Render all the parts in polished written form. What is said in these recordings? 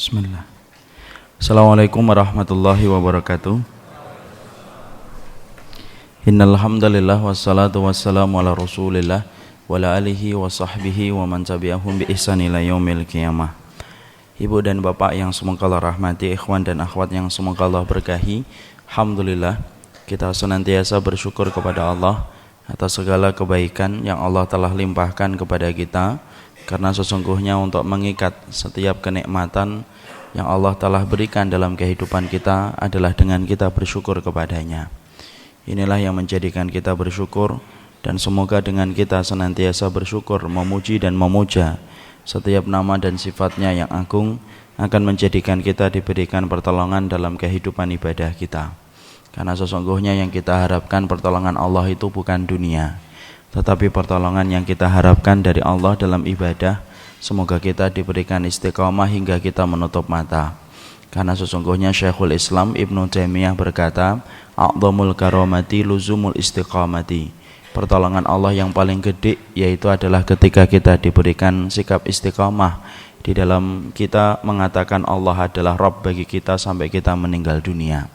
Bismillah. Assalamualaikum warahmatullahi wabarakatuh. Innal hamdalillah wassalatu wassalamu ala Rasulillah wa ala alihi wa sahbihi wa man tabi'ahum bi ihsan ila yaumil qiyamah. Ibu dan bapak yang semoga Allah rahmati, ikhwan dan akhwat yang semoga Allah berkahi. Alhamdulillah, kita senantiasa bersyukur kepada Allah atas segala kebaikan yang Allah telah limpahkan kepada kita, karena sesungguhnya untuk mengikat setiap kenikmatan yang Allah telah berikan dalam kehidupan kita adalah dengan kita bersyukur kepadanya. Inilah yang menjadikan kita bersyukur, dan semoga dengan kita senantiasa bersyukur, memuji dan memuja setiap nama dan sifatnya yang agung akan menjadikan kita diberikan pertolongan dalam kehidupan ibadah kita. Karena sesungguhnya yang kita harapkan pertolongan Allah itu bukan dunia, tetapi pertolongan yang kita harapkan dari Allah dalam ibadah. Semoga kita diberikan istiqamah hingga kita menutup mata. Karena sesungguhnya Syekhul Islam Ibnu Taimiyah berkata, a'dhamul karamati luzumul istiqamati. Pertolongan Allah yang paling gede yaitu adalah ketika kita diberikan sikap istiqamah di dalam kita mengatakan Allah adalah Rabb bagi kita sampai kita meninggal dunia.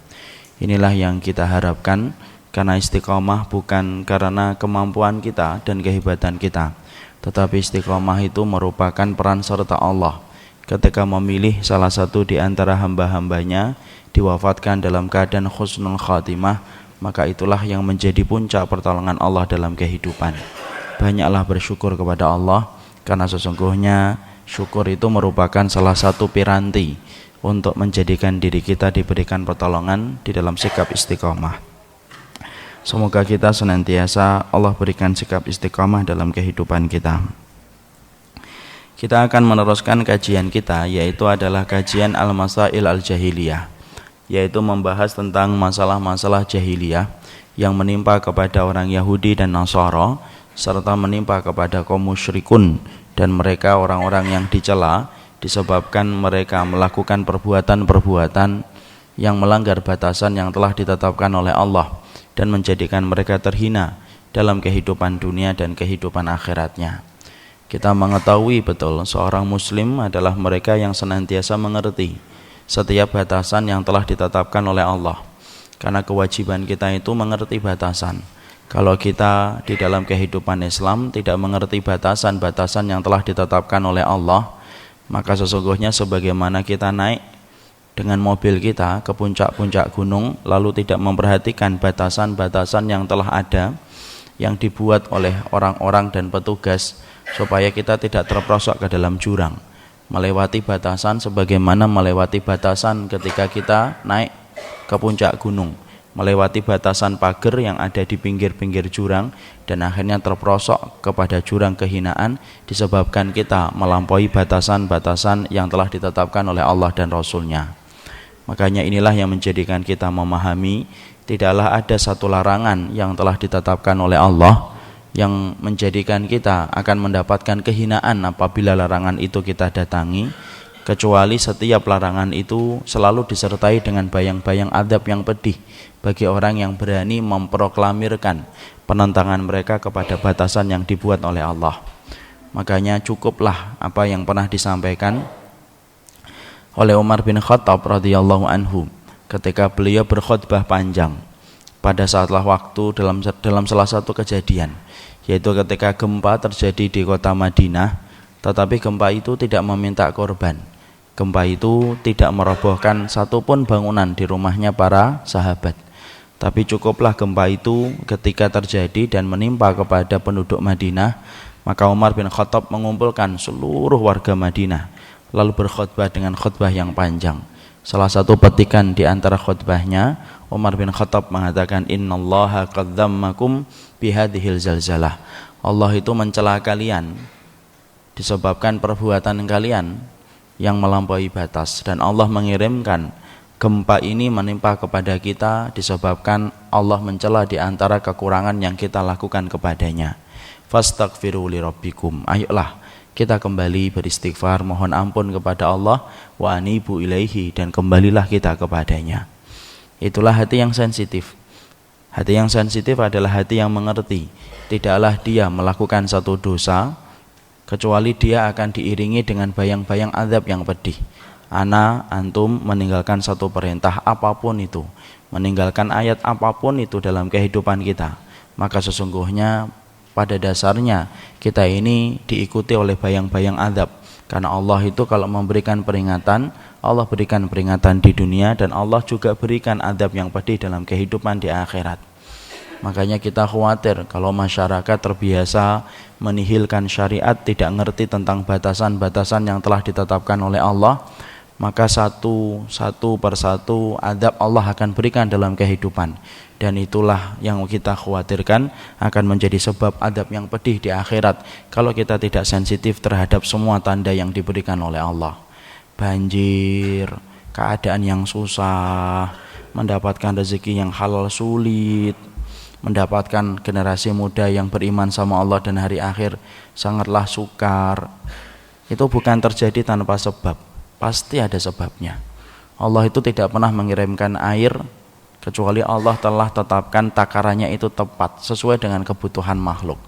Inilah yang kita harapkan, karena istiqamah bukan karena kemampuan kita dan kehebatan kita, tetapi istiqamah itu merupakan peran serta Allah ketika memilih salah satu di antara hamba-hambanya diwafatkan dalam keadaan husnul khatimah, maka itulah yang menjadi puncak pertolongan Allah dalam kehidupan. Banyaklah bersyukur kepada Allah, karena sesungguhnya syukur itu merupakan salah satu piranti untuk menjadikan diri kita diberikan pertolongan di dalam sikap istiqamah. Semoga kita senantiasa Allah berikan sikap istiqamah dalam kehidupan kita. Kita akan meneruskan kajian kita, yaitu adalah kajian Al-Masail Al-Jahiliyah, yaitu membahas tentang masalah-masalah jahiliyah yang menimpa kepada orang Yahudi dan Nasara, serta menimpa kepada kaum musyrikun dan mereka orang-orang yang dicela disebabkan mereka melakukan perbuatan-perbuatan yang melanggar batasan yang telah ditetapkan oleh Allah dan menjadikan mereka terhina dalam kehidupan dunia dan kehidupan akhiratnya. Kita mengetahui betul seorang muslim adalah mereka yang senantiasa mengerti setiap batasan yang telah ditetapkan oleh Allah, karena kewajiban kita itu mengerti batasan. Kalau kita di dalam kehidupan Islam tidak mengerti batasan-batasan yang telah ditetapkan oleh Allah, maka sesungguhnya sebagaimana kita naik dengan mobil kita ke puncak-puncak gunung lalu tidak memperhatikan batasan-batasan yang telah ada, yang dibuat oleh orang-orang dan petugas supaya kita tidak terperosok ke dalam jurang, melewati batasan sebagaimana melewati batasan ketika kita naik ke puncak gunung, melewati batasan pagar yang ada di pinggir-pinggir jurang, dan akhirnya terperosok kepada jurang kehinaan disebabkan kita melampaui batasan-batasan yang telah ditetapkan oleh Allah dan Rasulnya. Makanya inilah yang menjadikan kita memahami tidaklah ada satu larangan yang telah ditetapkan oleh Allah yang menjadikan kita akan mendapatkan kehinaan apabila larangan itu kita datangi, kecuali setiap larangan itu selalu disertai dengan bayang-bayang adab yang pedih bagi orang yang berani memproklamirkan penentangan mereka kepada batasan yang dibuat oleh Allah. Makanya cukuplah apa yang pernah disampaikan oleh Umar bin Khattab radhiyallahu anhu ketika beliau berkhutbah panjang pada saatlah waktu dalam salah satu kejadian, yaitu ketika gempa terjadi di kota Madinah, tetapi gempa itu tidak meminta korban. Gempa itu tidak merobohkan satupun bangunan di rumahnya para sahabat. Tapi cukuplah gempa itu ketika terjadi dan menimpa kepada penduduk Madinah, maka Umar bin Khattab mengumpulkan seluruh warga Madinah lalu berkhutbah dengan khutbah yang panjang. Salah satu petikan di antara khutbahnya, Umar bin Khattab mengatakan, innallaha qad dzammakum bihadhil zalzalah. Allah itu mencela kalian disebabkan perbuatan kalian yang melampaui batas, dan Allah mengirimkan gempa ini menimpa kepada kita disebabkan Allah mencela di antara kekurangan yang kita lakukan kepadanya. Fastaghfiru li rabbikum. Ayolah kita kembali beristighfar, mohon ampun kepada Allah, wa anibu ilaihi, dan kembalilah kita kepadanya. Itulah hati yang sensitif. Hati yang sensitif adalah hati yang mengerti tidaklah dia melakukan satu dosa kecuali dia akan diiringi dengan bayang-bayang azab yang pedih. antum meninggalkan satu perintah apapun itu, meninggalkan ayat apapun itu dalam kehidupan kita, maka sesungguhnya pada dasarnya kita ini diikuti oleh bayang-bayang azab. Karena Allah itu kalau memberikan peringatan, Allah berikan peringatan di dunia, dan Allah juga berikan azab yang pedih dalam kehidupan di akhirat. Makanya kita khawatir kalau masyarakat terbiasa menihilkan syariat, tidak ngerti tentang batasan-batasan yang telah ditetapkan oleh Allah, maka satu persatu azab Allah akan berikan dalam kehidupan, dan itulah yang kita khawatirkan akan menjadi sebab azab yang pedih di akhirat kalau kita tidak sensitif terhadap semua tanda yang diberikan oleh Allah. Banjir, keadaan yang susah, mendapatkan rezeki yang halal sulit, mendapatkan generasi muda yang beriman sama Allah dan hari akhir sangatlah sukar. Itu bukan terjadi tanpa sebab, pasti ada sebabnya. Allah itu tidak pernah mengirimkan air kecuali Allah telah tetapkan takarannya itu tepat sesuai dengan kebutuhan makhluk.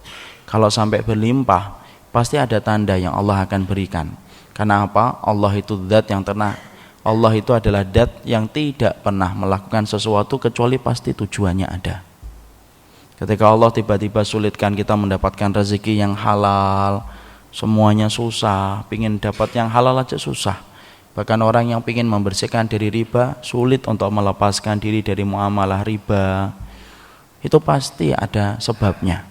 Kalau sampai berlimpah, pasti ada tanda yang Allah akan berikan. Karena apa? Allah itu zat yang Allah itu adalah zat yang tidak pernah melakukan sesuatu kecuali pasti tujuannya ada. Ketika Allah tiba-tiba sulitkan kita mendapatkan rezeki yang halal, semuanya susah, pingin dapat yang halal aja susah. Bahkan orang yang pingin membersihkan diri riba, sulit untuk melepaskan diri dari muamalah riba. Itu pasti ada sebabnya.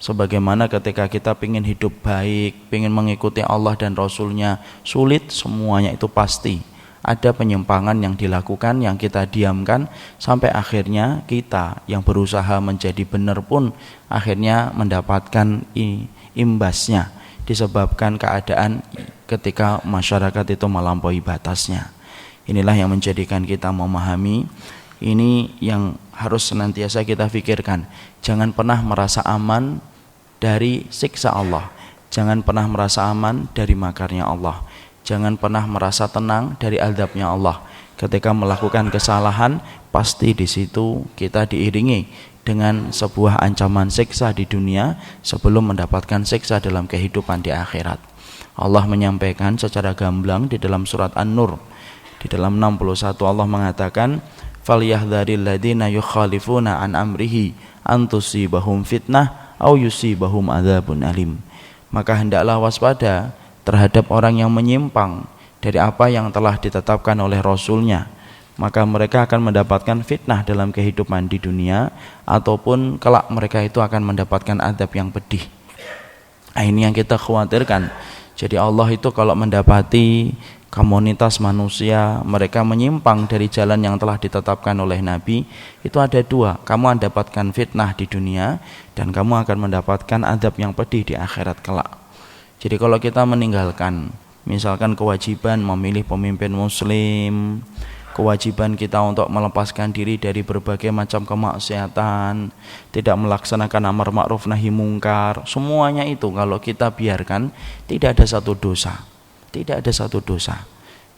Sebagaimana ketika kita pingin hidup baik, pingin mengikuti Allah dan Rasulnya, sulit, semuanya itu pasti ada penyimpangan yang dilakukan, yang kita diamkan, sampai akhirnya kita yang berusaha menjadi benar pun akhirnya mendapatkan imbasnya, disebabkan keadaan ketika masyarakat itu melampaui batasnya. Inilah yang menjadikan kita memahami, ini yang harus senantiasa kita pikirkan. Jangan pernah merasa aman dari siksa Allah, jangan pernah merasa aman dari makarnya Allah, jangan pernah merasa tenang dari azabnya Allah. Ketika melakukan kesalahan, pasti di situ kita diiringi dengan sebuah ancaman siksa di dunia sebelum mendapatkan siksa dalam kehidupan di akhirat. Allah menyampaikan secara gamblang di dalam surat An-Nur, di dalam 61 Allah mengatakan, "Falyahdharil ladzina yukhalifuna an amrihi an tusibahum fitnah aw yusibahum adzabun alim." Maka hendaklah waspada terhadap orang yang menyimpang dari apa yang telah ditetapkan oleh Rasulnya, maka mereka akan mendapatkan fitnah dalam kehidupan di dunia, ataupun kelak mereka itu akan mendapatkan azab yang pedih. Ini yang kita khawatirkan. Jadi Allah itu kalau mendapati komunitas manusia mereka menyimpang dari jalan yang telah ditetapkan oleh Nabi, itu ada dua, kamu mendapatkan fitnah di dunia dan kamu akan mendapatkan azab yang pedih di akhirat kelak. Jadi kalau kita meninggalkan misalkan kewajiban memilih pemimpin muslim, kewajiban kita untuk melepaskan diri dari berbagai macam kemaksiatan, tidak melaksanakan amar ma'ruf nahi mungkar, semuanya itu kalau kita biarkan, tidak ada satu dosa, tidak ada satu dosa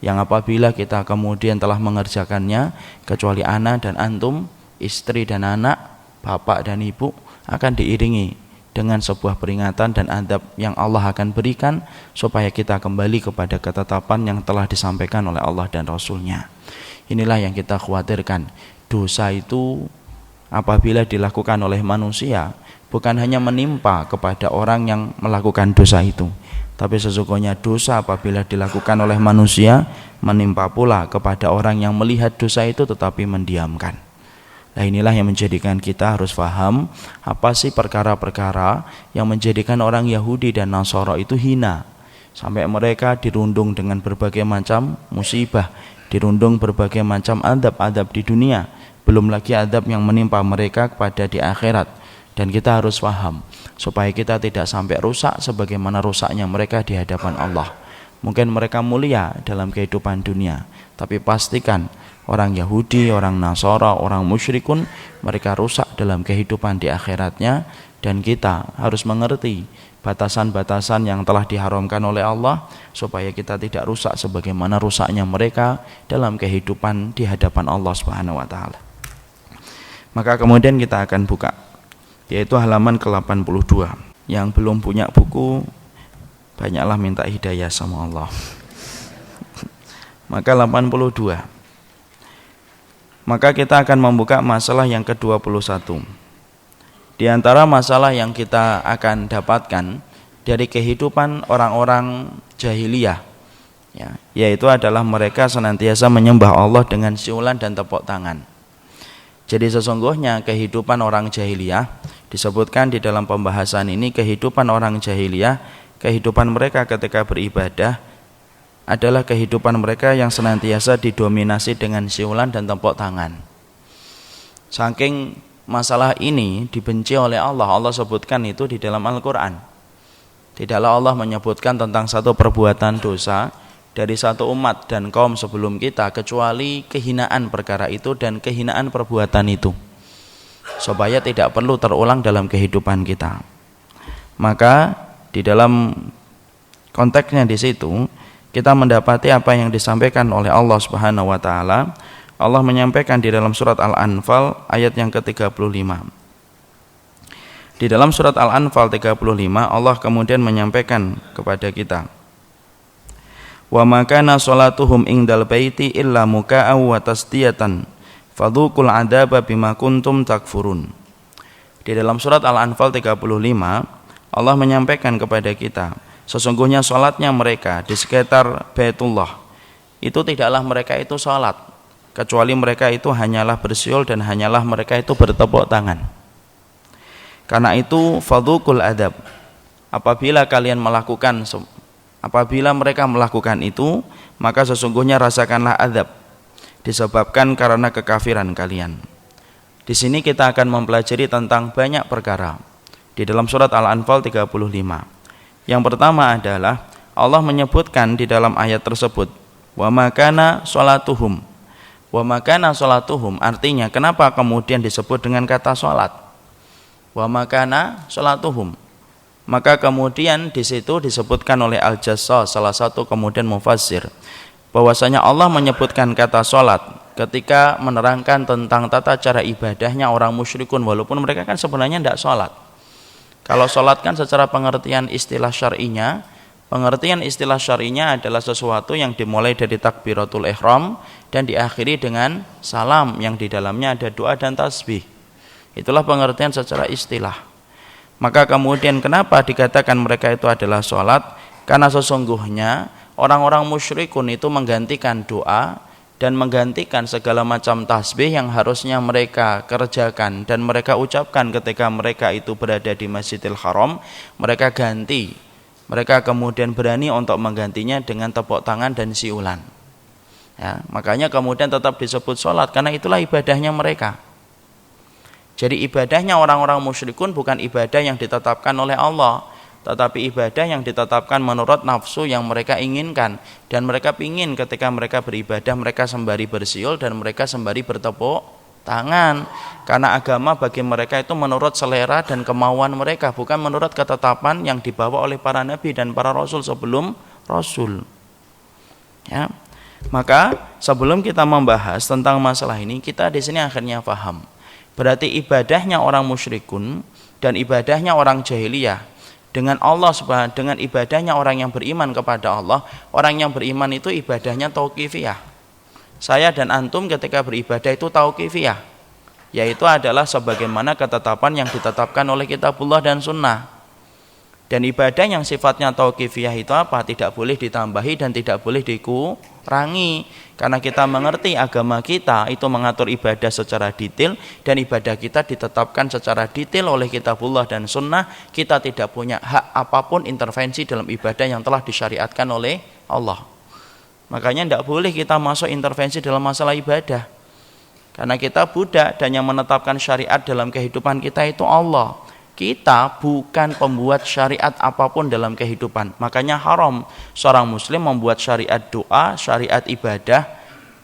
yang apabila kita kemudian telah mengerjakannya, kecuali ana dan antum, istri dan anak, bapak dan ibu, akan diiringi dengan sebuah peringatan dan adab yang Allah akan berikan supaya kita kembali kepada ketetapan yang telah disampaikan oleh Allah dan Rasulnya. Inilah yang kita khawatirkan. Dosa itu apabila dilakukan oleh manusia, bukan hanya menimpa kepada orang yang melakukan dosa itu, tapi sesungguhnya dosa apabila dilakukan oleh manusia menimpa pula kepada orang yang melihat dosa itu tetapi mendiamkan. Nah, inilah yang menjadikan kita harus paham apa sih perkara-perkara yang menjadikan orang Yahudi dan Nasara itu hina, sampai mereka dirundung dengan berbagai macam musibah, dirundung berbagai macam adab-adab di dunia, belum lagi adab yang menimpa mereka pada di akhirat. Dan kita harus paham supaya kita tidak sampai rusak sebagaimana rusaknya mereka di hadapan Allah. Mungkin mereka mulia dalam kehidupan dunia, tapi pastikan orang Yahudi, orang Nasara, orang musyrikun, mereka rusak dalam kehidupan di akhiratnya. Dan kita harus mengerti batasan-batasan yang telah diharamkan oleh Allah supaya kita tidak rusak sebagaimana rusaknya mereka dalam kehidupan di hadapan Allah Subhanahu wa taala. Maka kemudian kita akan buka yaitu halaman ke-82. Yang belum punya buku banyaklah minta hidayah sama Allah. maka 82. Maka kita akan membuka masalah yang ke-21. Di antara masalah yang kita akan dapatkan dari kehidupan orang-orang jahiliyah, ya, yaitu adalah mereka senantiasa menyembah Allah dengan siulan dan tepuk tangan. Jadi sesungguhnya kehidupan orang jahiliyah disebutkan di dalam pembahasan ini, kehidupan orang jahiliyah, kehidupan mereka ketika beribadah adalah kehidupan mereka yang senantiasa didominasi dengan siulan dan tepuk tangan. Saking masalah ini dibenci oleh Allah. Allah sebutkan itu di dalam Al-Quran. Tidaklah Allah menyebutkan tentang satu perbuatan dosa dari satu umat dan kaum sebelum kita kecuali kehinaan perkara itu dan kehinaan perbuatan itu, supaya tidak perlu terulang dalam kehidupan kita. Maka di dalam konteksnya di situ kita mendapati apa yang disampaikan oleh Allah Subhanahu wa taala. Allah menyampaikan di dalam surat Al-Anfal ayat yang ke-35. Di dalam surat Al-Anfal 35 Allah kemudian menyampaikan kepada kita, wa ma kana sholatuhum indal baiti illa muka'aw wa tasdiyatan fadzuqul adzaba bima kuntum takfurun. Di dalam surat Al-Anfal 35 Allah menyampaikan kepada kita, sesungguhnya sholatnya mereka di sekitar Baitullah itu tidaklah mereka itu sholat, kecuali mereka itu hanyalah bersiul dan hanyalah mereka itu bertepuk tangan. Karena itu fadzuqul adzab, apabila mereka melakukan itu, maka sesungguhnya rasakanlah azab disebabkan karena kekafiran kalian. Di sini kita akan mempelajari tentang banyak perkara di dalam surat Al-Anfal 35. Yang pertama adalah Allah menyebutkan di dalam ayat tersebut, wa ma kana sholatuhum. Wa ma kana sholatuhum artinya kenapa kemudian disebut dengan kata sholat? Wa ma kana sholatuhum. Maka kemudian di situ disebutkan oleh Al-Jassas, salah satu kemudian mufassir, bahwasanya Allah menyebutkan kata sholat ketika menerangkan tentang tata cara ibadahnya orang musyrikun, walaupun mereka kan sebenarnya tidak sholat. Kalau sholat kan secara pengertian istilah syar'inya adalah sesuatu yang dimulai dari takbiratul ihram dan diakhiri dengan salam yang di dalamnya ada doa dan tasbih. Itulah pengertian secara istilah. Maka kemudian kenapa dikatakan mereka itu adalah sholat? Karena sesungguhnya orang-orang musyrikun itu menggantikan doa dan menggantikan segala macam tasbih yang harusnya mereka kerjakan dan mereka ucapkan ketika mereka itu berada di Masjidil Haram, mereka ganti. Mereka kemudian berani untuk menggantinya dengan tepuk tangan dan siulan. Ya, makanya kemudian tetap disebut sholat karena itulah ibadahnya mereka. Jadi ibadahnya orang-orang musyrikun bukan ibadah yang ditetapkan oleh Allah, tetapi ibadah yang ditetapkan menurut nafsu yang mereka inginkan. Dan mereka ingin ketika mereka beribadah mereka sembari bersiul dan mereka sembari bertepuk tangan. Karena agama bagi mereka itu menurut selera dan kemauan mereka, bukan menurut ketetapan yang dibawa oleh para nabi dan para rasul sebelum rasul. Ya. Maka sebelum kita membahas tentang masalah ini, kita di sini akhirnya paham. Berarti ibadahnya orang musyrikun dan ibadahnya orang jahiliyah dengan Allah subhanahu, dengan ibadahnya orang yang beriman kepada Allah. Orang yang beriman itu ibadahnya tauqifiyah. Saya dan antum ketika beribadah itu tauqifiyah, yaitu adalah sebagaimana ketetapan yang ditetapkan oleh kitabullah dan sunnah. Dan ibadah yang sifatnya tauqifiyah itu apa? Tidak boleh ditambahi dan tidak boleh dikurangi. Karena kita mengerti agama kita itu mengatur ibadah secara detail dan ibadah kita ditetapkan secara detail oleh kitabullah dan sunnah. Kita tidak punya hak apapun intervensi dalam ibadah yang telah disyariatkan oleh Allah. Makanya tidak boleh kita masuk intervensi dalam masalah ibadah. Karena kita budak dan yang menetapkan syariat dalam kehidupan kita itu Allah. Kita bukan pembuat syariat apapun dalam kehidupan. Makanya haram seorang muslim membuat syariat doa, syariat ibadah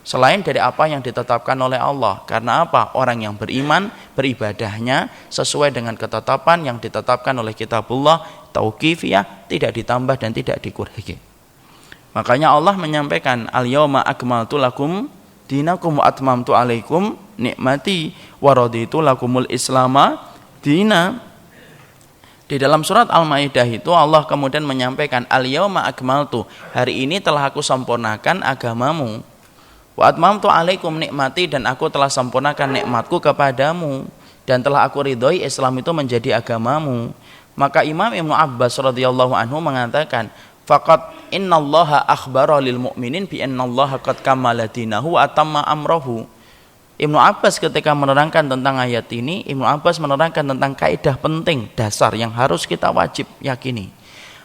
selain dari apa yang ditetapkan oleh Allah. Karena apa? Orang yang beriman beribadahnya sesuai dengan ketetapan yang ditetapkan oleh kitabullah tauqifiyah, tidak ditambah dan tidak dikurangi. Makanya Allah menyampaikan al-yauma akmaltu lakum dinakum wa atmamtu alaikum nikmati wa raditu lakumul islama dina. Di Di dalam surat Al-Maidah itu Allah kemudian menyampaikan al-yauma akmaltu, hari ini telah aku sempurnakan agamamu. Wa atmamtu alaikum nikmati, dan aku telah sempurnakan nikmatku kepadamu, dan telah aku ridhoi Islam itu menjadi agamamu. Maka Imam Ibnu Abbas radhiyallahu anhu mengatakan, faqat innallaha akhbara lil mu'minin bi annallaha qad kamala dinahu wa atamma amrahu. Ibnu Abbas ketika menerangkan tentang ayat ini, Ibnu Abbas menerangkan tentang kaidah penting dasar yang harus kita wajib yakini.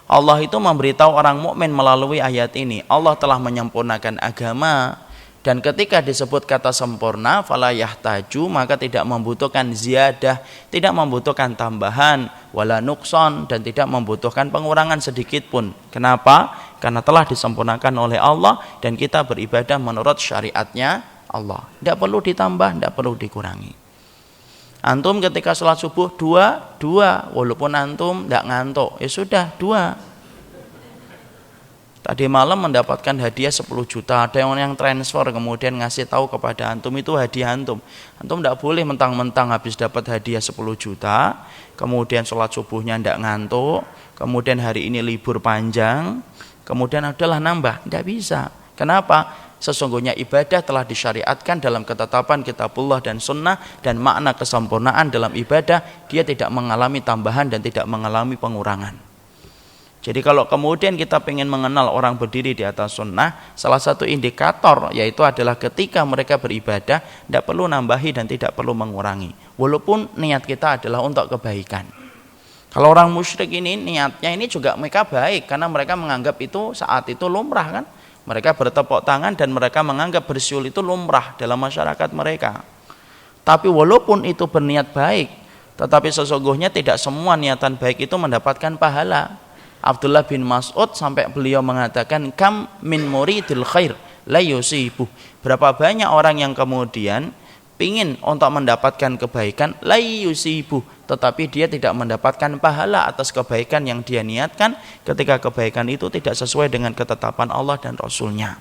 Allah itu memberitahu orang mukmin melalui ayat ini, Allah telah menyempurnakan agama, dan ketika disebut kata sempurna, fala yahtaju, maka tidak membutuhkan ziyadah, tidak membutuhkan tambahan, wala nuqsan, dan tidak membutuhkan pengurangan sedikit pun. Kenapa? Karena telah disempurnakan oleh Allah dan kita beribadah menurut syariatnya Allah. Tidak perlu ditambah, tidak perlu dikurangi. Antum ketika sholat subuh dua, walaupun antum tidak ngantuk, ya sudah dua. Tadi malam mendapatkan hadiah 10 juta, ada yang transfer kemudian ngasih tahu kepada antum, itu hadiah antum. Antum tidak boleh mentang-mentang habis dapat hadiah 10 juta, kemudian sholat subuhnya tidak ngantuk, kemudian hari ini libur panjang, kemudian adalah nambah. Tidak bisa. Kenapa? Sesungguhnya ibadah telah disyariatkan dalam ketetapan kitabullah dan sunnah, dan makna kesempurnaan dalam ibadah dia tidak mengalami tambahan dan tidak mengalami pengurangan. Jadi kalau kemudian kita ingin mengenal orang berdiri di atas sunnah, salah satu indikator yaitu adalah ketika mereka beribadah tidak perlu nambahi dan tidak perlu mengurangi, walaupun niat kita adalah untuk kebaikan. Kalau orang musyrik ini niatnya ini juga mereka baik, karena mereka menganggap itu saat itu lumrah kan. Mereka bertepuk tangan dan mereka menganggap bersyul itu lumrah dalam masyarakat mereka. Tapi walaupun itu berniat baik, tetapi sesungguhnya tidak semua niatan baik itu mendapatkan pahala. Abdullah bin Mas'ud sampai beliau mengatakan, kam min muridil khair la yusibuh. Berapa banyak orang yang kemudian pingin untuk mendapatkan kebaikan, la yusibuh, tetapi dia tidak mendapatkan pahala atas kebaikan yang dia niatkan ketika kebaikan itu tidak sesuai dengan ketetapan Allah dan Rasulnya.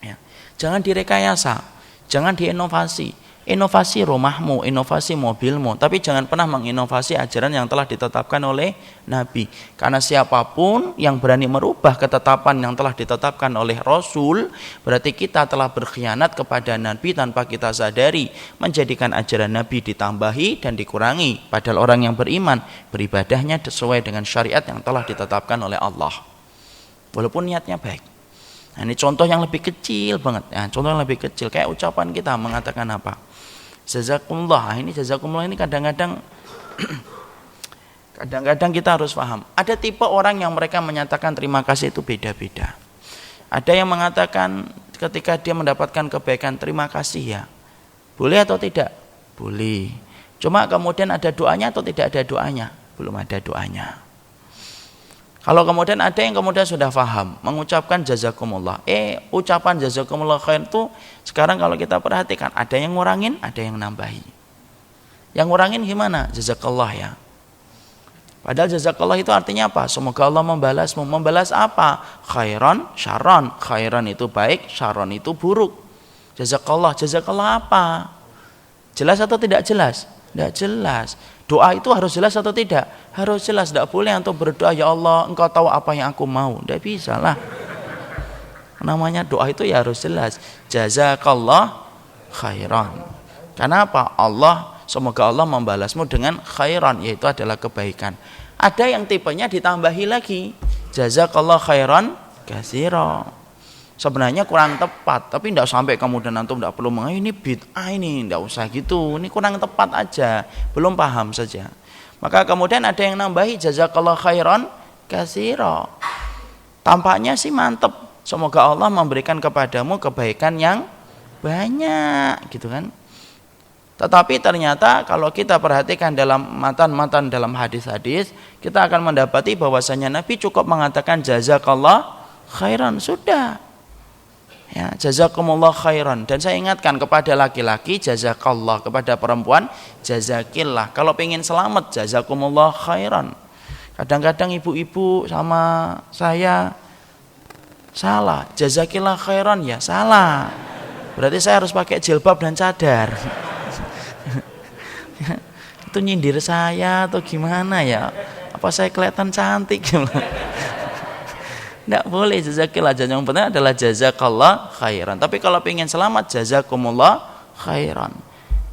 Ya. Jangan direkayasa, jangan diinovasi. Inovasi rumahmu, inovasi mobilmu, tapi jangan pernah menginovasi ajaran yang telah ditetapkan oleh Nabi. Karena siapapun yang berani merubah ketetapan yang telah ditetapkan oleh Rasul, berarti kita telah berkhianat kepada Nabi tanpa kita sadari, menjadikan ajaran Nabi ditambahi dan dikurangi. Padahal orang yang beriman, beribadahnya sesuai dengan syariat yang telah ditetapkan oleh Allah, walaupun niatnya baik. Nah, ini contoh yang lebih kecil banget. Ya, contoh yang lebih kecil, kayak ucapan kita mengatakan apa? Jazakumullah. Ini jazakumullah ini kadang-kadang kita harus paham. Ada tipe orang yang mereka menyatakan terima kasih itu beda-beda. Ada yang mengatakan ketika dia mendapatkan kebaikan, terima kasih ya. Boleh atau tidak? Boleh. Cuma kemudian ada doanya atau tidak ada doanya? Belum ada doanya. Kalau kemudian ada yang kemudian sudah paham mengucapkan jazakumullah, ucapan jazakumullah khair itu sekarang kalau kita perhatikan ada yang ngurangin, ada yang nambahi. Yang ngurangin gimana? Jazakallah ya. Padahal jazakallah itu artinya apa? Semoga Allah membalasmu. Membalas apa? Khairan, syarron. Khairan itu baik, syarron itu buruk. Jazakallah, jazakallah apa? Jelas atau tidak jelas? Tidak jelas. Doa itu harus jelas atau tidak? Harus jelas. Tidak boleh untuk berdoa, ya Allah engkau tahu apa yang aku mau. Tidak bisa lah. Namanya doa itu ya harus jelas. Jazakallah khairan. Kenapa? Semoga Allah membalasmu dengan khairan, yaitu adalah kebaikan. Ada yang tipenya ditambahi lagi. Jazakallah khairan katsiran. Sebenarnya kurang tepat, tapi tidak sampai kemudian antum tidak perlu ini bid'ah, ini tidak usah gitu, ini kurang tepat aja, belum paham saja. Maka kemudian ada yang nambahi jazakallah khairan katsira. Tampaknya sih mantep, semoga Allah memberikan kepadamu kebaikan yang banyak, gitu kan. Tetapi ternyata kalau kita perhatikan dalam matan-matan dalam hadis-hadis, kita akan mendapati bahwasanya Nabi cukup mengatakan jazakallah khairan, sudah. Ya, jazakumullah khairan. Dan saya ingatkan kepada laki-laki jazakallah, kepada perempuan jazakillah. Kalau pengen selamat jazakumullah khairan. Kadang-kadang ibu-ibu sama saya salah, jazakillah khairan ya salah. Berarti saya harus pakai jilbab dan cadar. Itu nyindir saya atau gimana ya? Apa saya kelihatan cantik? Tidak boleh jazakillah. Yang penting adalah jazakallah khairan. Tapi kalau ingin selamat, jazakumullah khairan.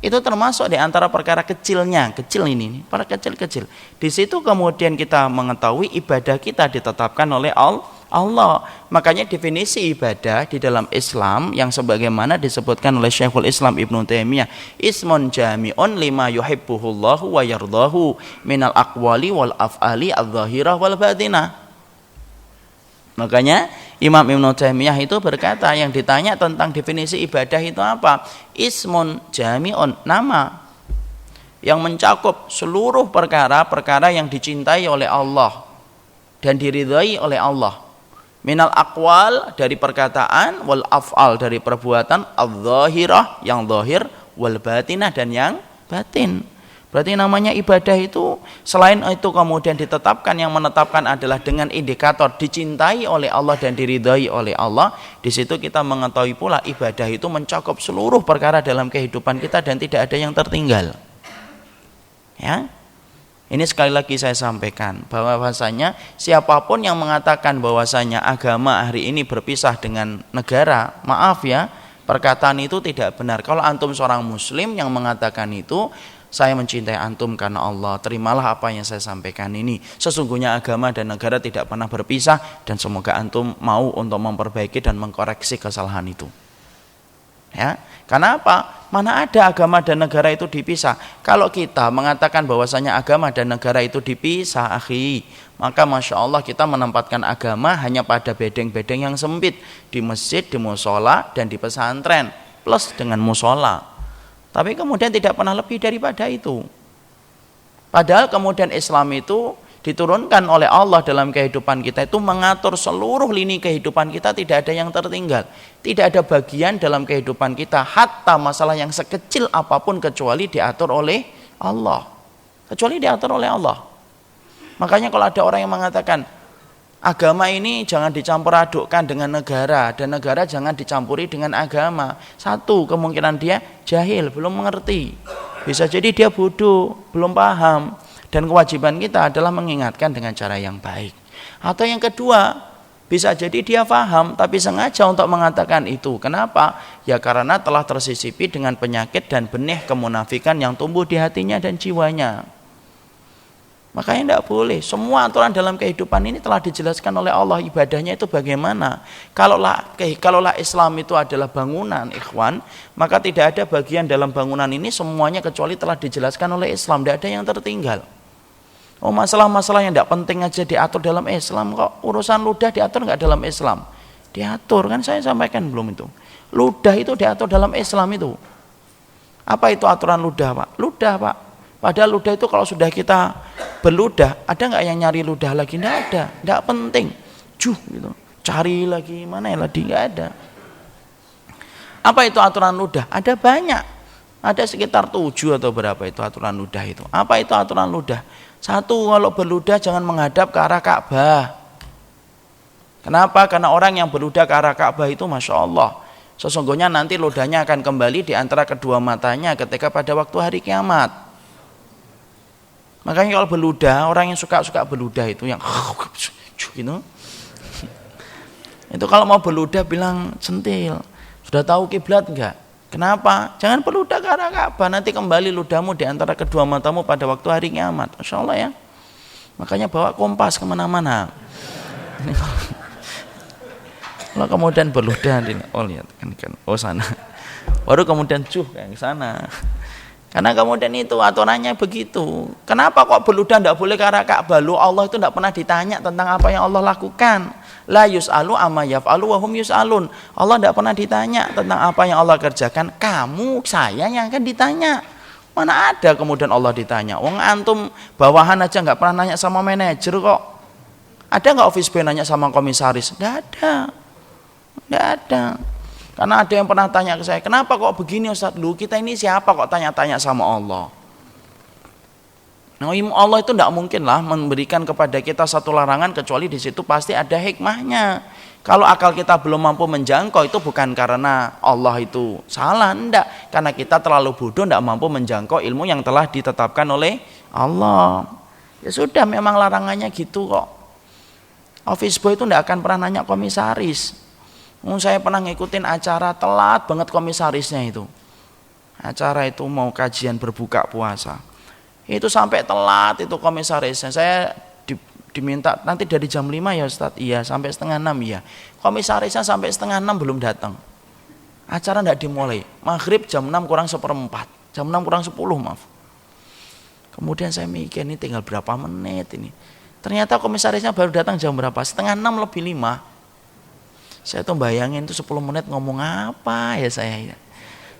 Itu termasuk di antara perkara kecilnya, kecil ini, para kecil-kecil. Di situ kemudian kita mengetahui ibadah kita ditetapkan oleh Allah. Makanya definisi ibadah di dalam Islam yang sebagaimana disebutkan oleh Syekhul Islam Ibnu Taimiyah, ismun jami'un lima yuhibbuhullahu wa yardahu minal aqwali wal af'ali adz-dzahirah wal batinah. Makanya Imam Ibnu Taimiyah itu berkata, yang ditanya tentang definisi ibadah itu apa? Ismun jami'un, nama yang mencakup seluruh perkara-perkara yang dicintai oleh Allah dan diridhai oleh Allah. Minal aqwal, dari perkataan, wal af'al, dari perbuatan, adz-dzahirah, yang zahir, wal batinah, dan yang batin. Berarti namanya ibadah itu, selain itu kemudian ditetapkan, yang menetapkan adalah dengan indikator dicintai oleh Allah dan diridhai oleh Allah. Di situ kita mengetahui pula ibadah itu mencakup seluruh perkara dalam kehidupan kita dan tidak ada yang tertinggal. Ya, ini sekali lagi saya sampaikan bahwasanya siapapun yang mengatakan bahwasanya agama hari ini berpisah dengan negara, maaf ya, perkataan itu tidak benar. Kalau antum seorang muslim yang mengatakan itu, saya mencintai antum karena Allah, terimalah apa yang saya sampaikan ini. Sesungguhnya agama dan negara tidak pernah berpisah, dan semoga antum mau untuk memperbaiki dan mengkoreksi kesalahan itu. Ya, karena apa? Mana ada agama dan negara itu dipisah? Kalau kita mengatakan bahwasanya agama dan negara itu dipisah, akhi, maka masya Allah kita menempatkan agama hanya pada bedeng-bedeng yang sempit, di masjid, di musola, dan di pesantren, plus dengan musola. Tapi kemudian tidak pernah lebih daripada itu. Padahal kemudian Islam itu diturunkan oleh Allah dalam kehidupan kita, itu mengatur seluruh lini kehidupan kita, tidak ada yang tertinggal. Tidak ada bagian dalam kehidupan kita, hatta masalah yang sekecil apapun, kecuali diatur oleh Allah. Kecuali diatur oleh Allah. Makanya kalau ada orang yang mengatakan, agama ini jangan dicampur adukkan dengan negara, dan negara jangan dicampuri dengan agama. Satu, kemungkinan dia jahil, belum mengerti. Bisa jadi dia bodoh, belum paham. Dan kewajiban kita adalah mengingatkan dengan cara yang baik. Atau yang kedua, bisa jadi dia paham tapi sengaja untuk mengatakan itu. Kenapa? Ya karena telah tersisipi dengan penyakit dan benih kemunafikan yang tumbuh di hatinya dan jiwanya. Makanya tidak boleh. Semua aturan dalam kehidupan ini telah dijelaskan oleh Allah. Ibadahnya itu bagaimana. Kalaulah Islam itu adalah bangunan, ikhwan, maka tidak ada bagian dalam bangunan ini semuanya kecuali telah dijelaskan oleh Islam. Tidak ada yang tertinggal. Oh, masalah-masalah yang tidak penting aja diatur dalam Islam kok. Urusan ludah diatur nggak dalam Islam? Diatur, kan saya sampaikan belum itu. Ludah itu diatur dalam Islam itu. Apa itu aturan ludah, Pak? Ludah, Pak. Padahal ludah itu kalau sudah kita berludah, ada nggak yang nyari ludah lagi? Nggak ada, nggak penting. Gitu. Cari lagi, mana ya lagi? Nggak ada. Apa itu aturan ludah? Ada banyak. Ada sekitar 7 atau berapa itu aturan ludah itu. Apa itu aturan ludah? Satu, kalau berludah jangan menghadap ke arah Ka'bah. Kenapa? Karena orang yang berludah ke arah Ka'bah itu Masya Allah, sesungguhnya nanti ludahnya akan kembali di antara kedua matanya ketika pada waktu hari kiamat. Makanya kalau berludah, orang yang suka berludah itu yang gitu, itu kalau mau berludah bilang centil, sudah tahu kiblat enggak? Kenapa? Jangan berludah ke arah Ka'bah, nanti kembali ludahmu di antara kedua matamu pada waktu hari kiamat. Masya Allah ya. Makanya bawa kompas kemana-mana. Kalau kemudian berludah, oh lihat kan, oh sana, baru kemudian ke sana. Karena kemudian itu aturannya begitu. Kenapa kok berludah tidak boleh ke arah Ka'bah? Lu Allah itu tidak pernah ditanya tentang apa yang Allah lakukan. La yus'alu amma yaf'alu wa hum yus'alun. Allah tidak pernah ditanya tentang apa yang Allah kerjakan. Kamu, saya yang akan ditanya. Mana ada kemudian Allah ditanya? Wong antum bawahan aja nggak pernah nanya sama manajer kok. Ada nggak office boy nanya sama komisaris? Nggak ada. Nggak ada. Karena ada yang pernah tanya ke saya, kenapa kok begini Ustaz? Lu kita ini siapa kok tanya-tanya sama Allah? Nah, Allah itu tidak mungkin lah memberikan kepada kita satu larangan kecuali di situ pasti ada hikmahnya. Kalau akal kita belum mampu menjangkau, itu bukan karena Allah itu salah, enggak. Karena kita terlalu bodoh, tidak mampu menjangkau ilmu yang telah ditetapkan oleh Allah. Ya sudah, memang larangannya gitu kok. Office boy itu tidak akan pernah nanya komisaris. Saya pernah ngikutin acara, telat banget komisarisnya itu. Acara itu mau kajian berbuka puasa. Itu sampai telat itu komisarisnya. Saya diminta nanti dari jam 5 ya Ustadz. Iya, sampai setengah 6 ya. Komisarisnya sampai setengah 6 belum datang. Acara tidak dimulai. Maghrib jam 6 kurang 1/4. Jam 6 kurang 10 maaf. Kemudian saya mikir ini tinggal berapa menit ini. Ternyata komisarisnya baru datang jam berapa? Setengah 6 lebih 5. Saya tuh bayangin itu 10 menit ngomong apa ya saya.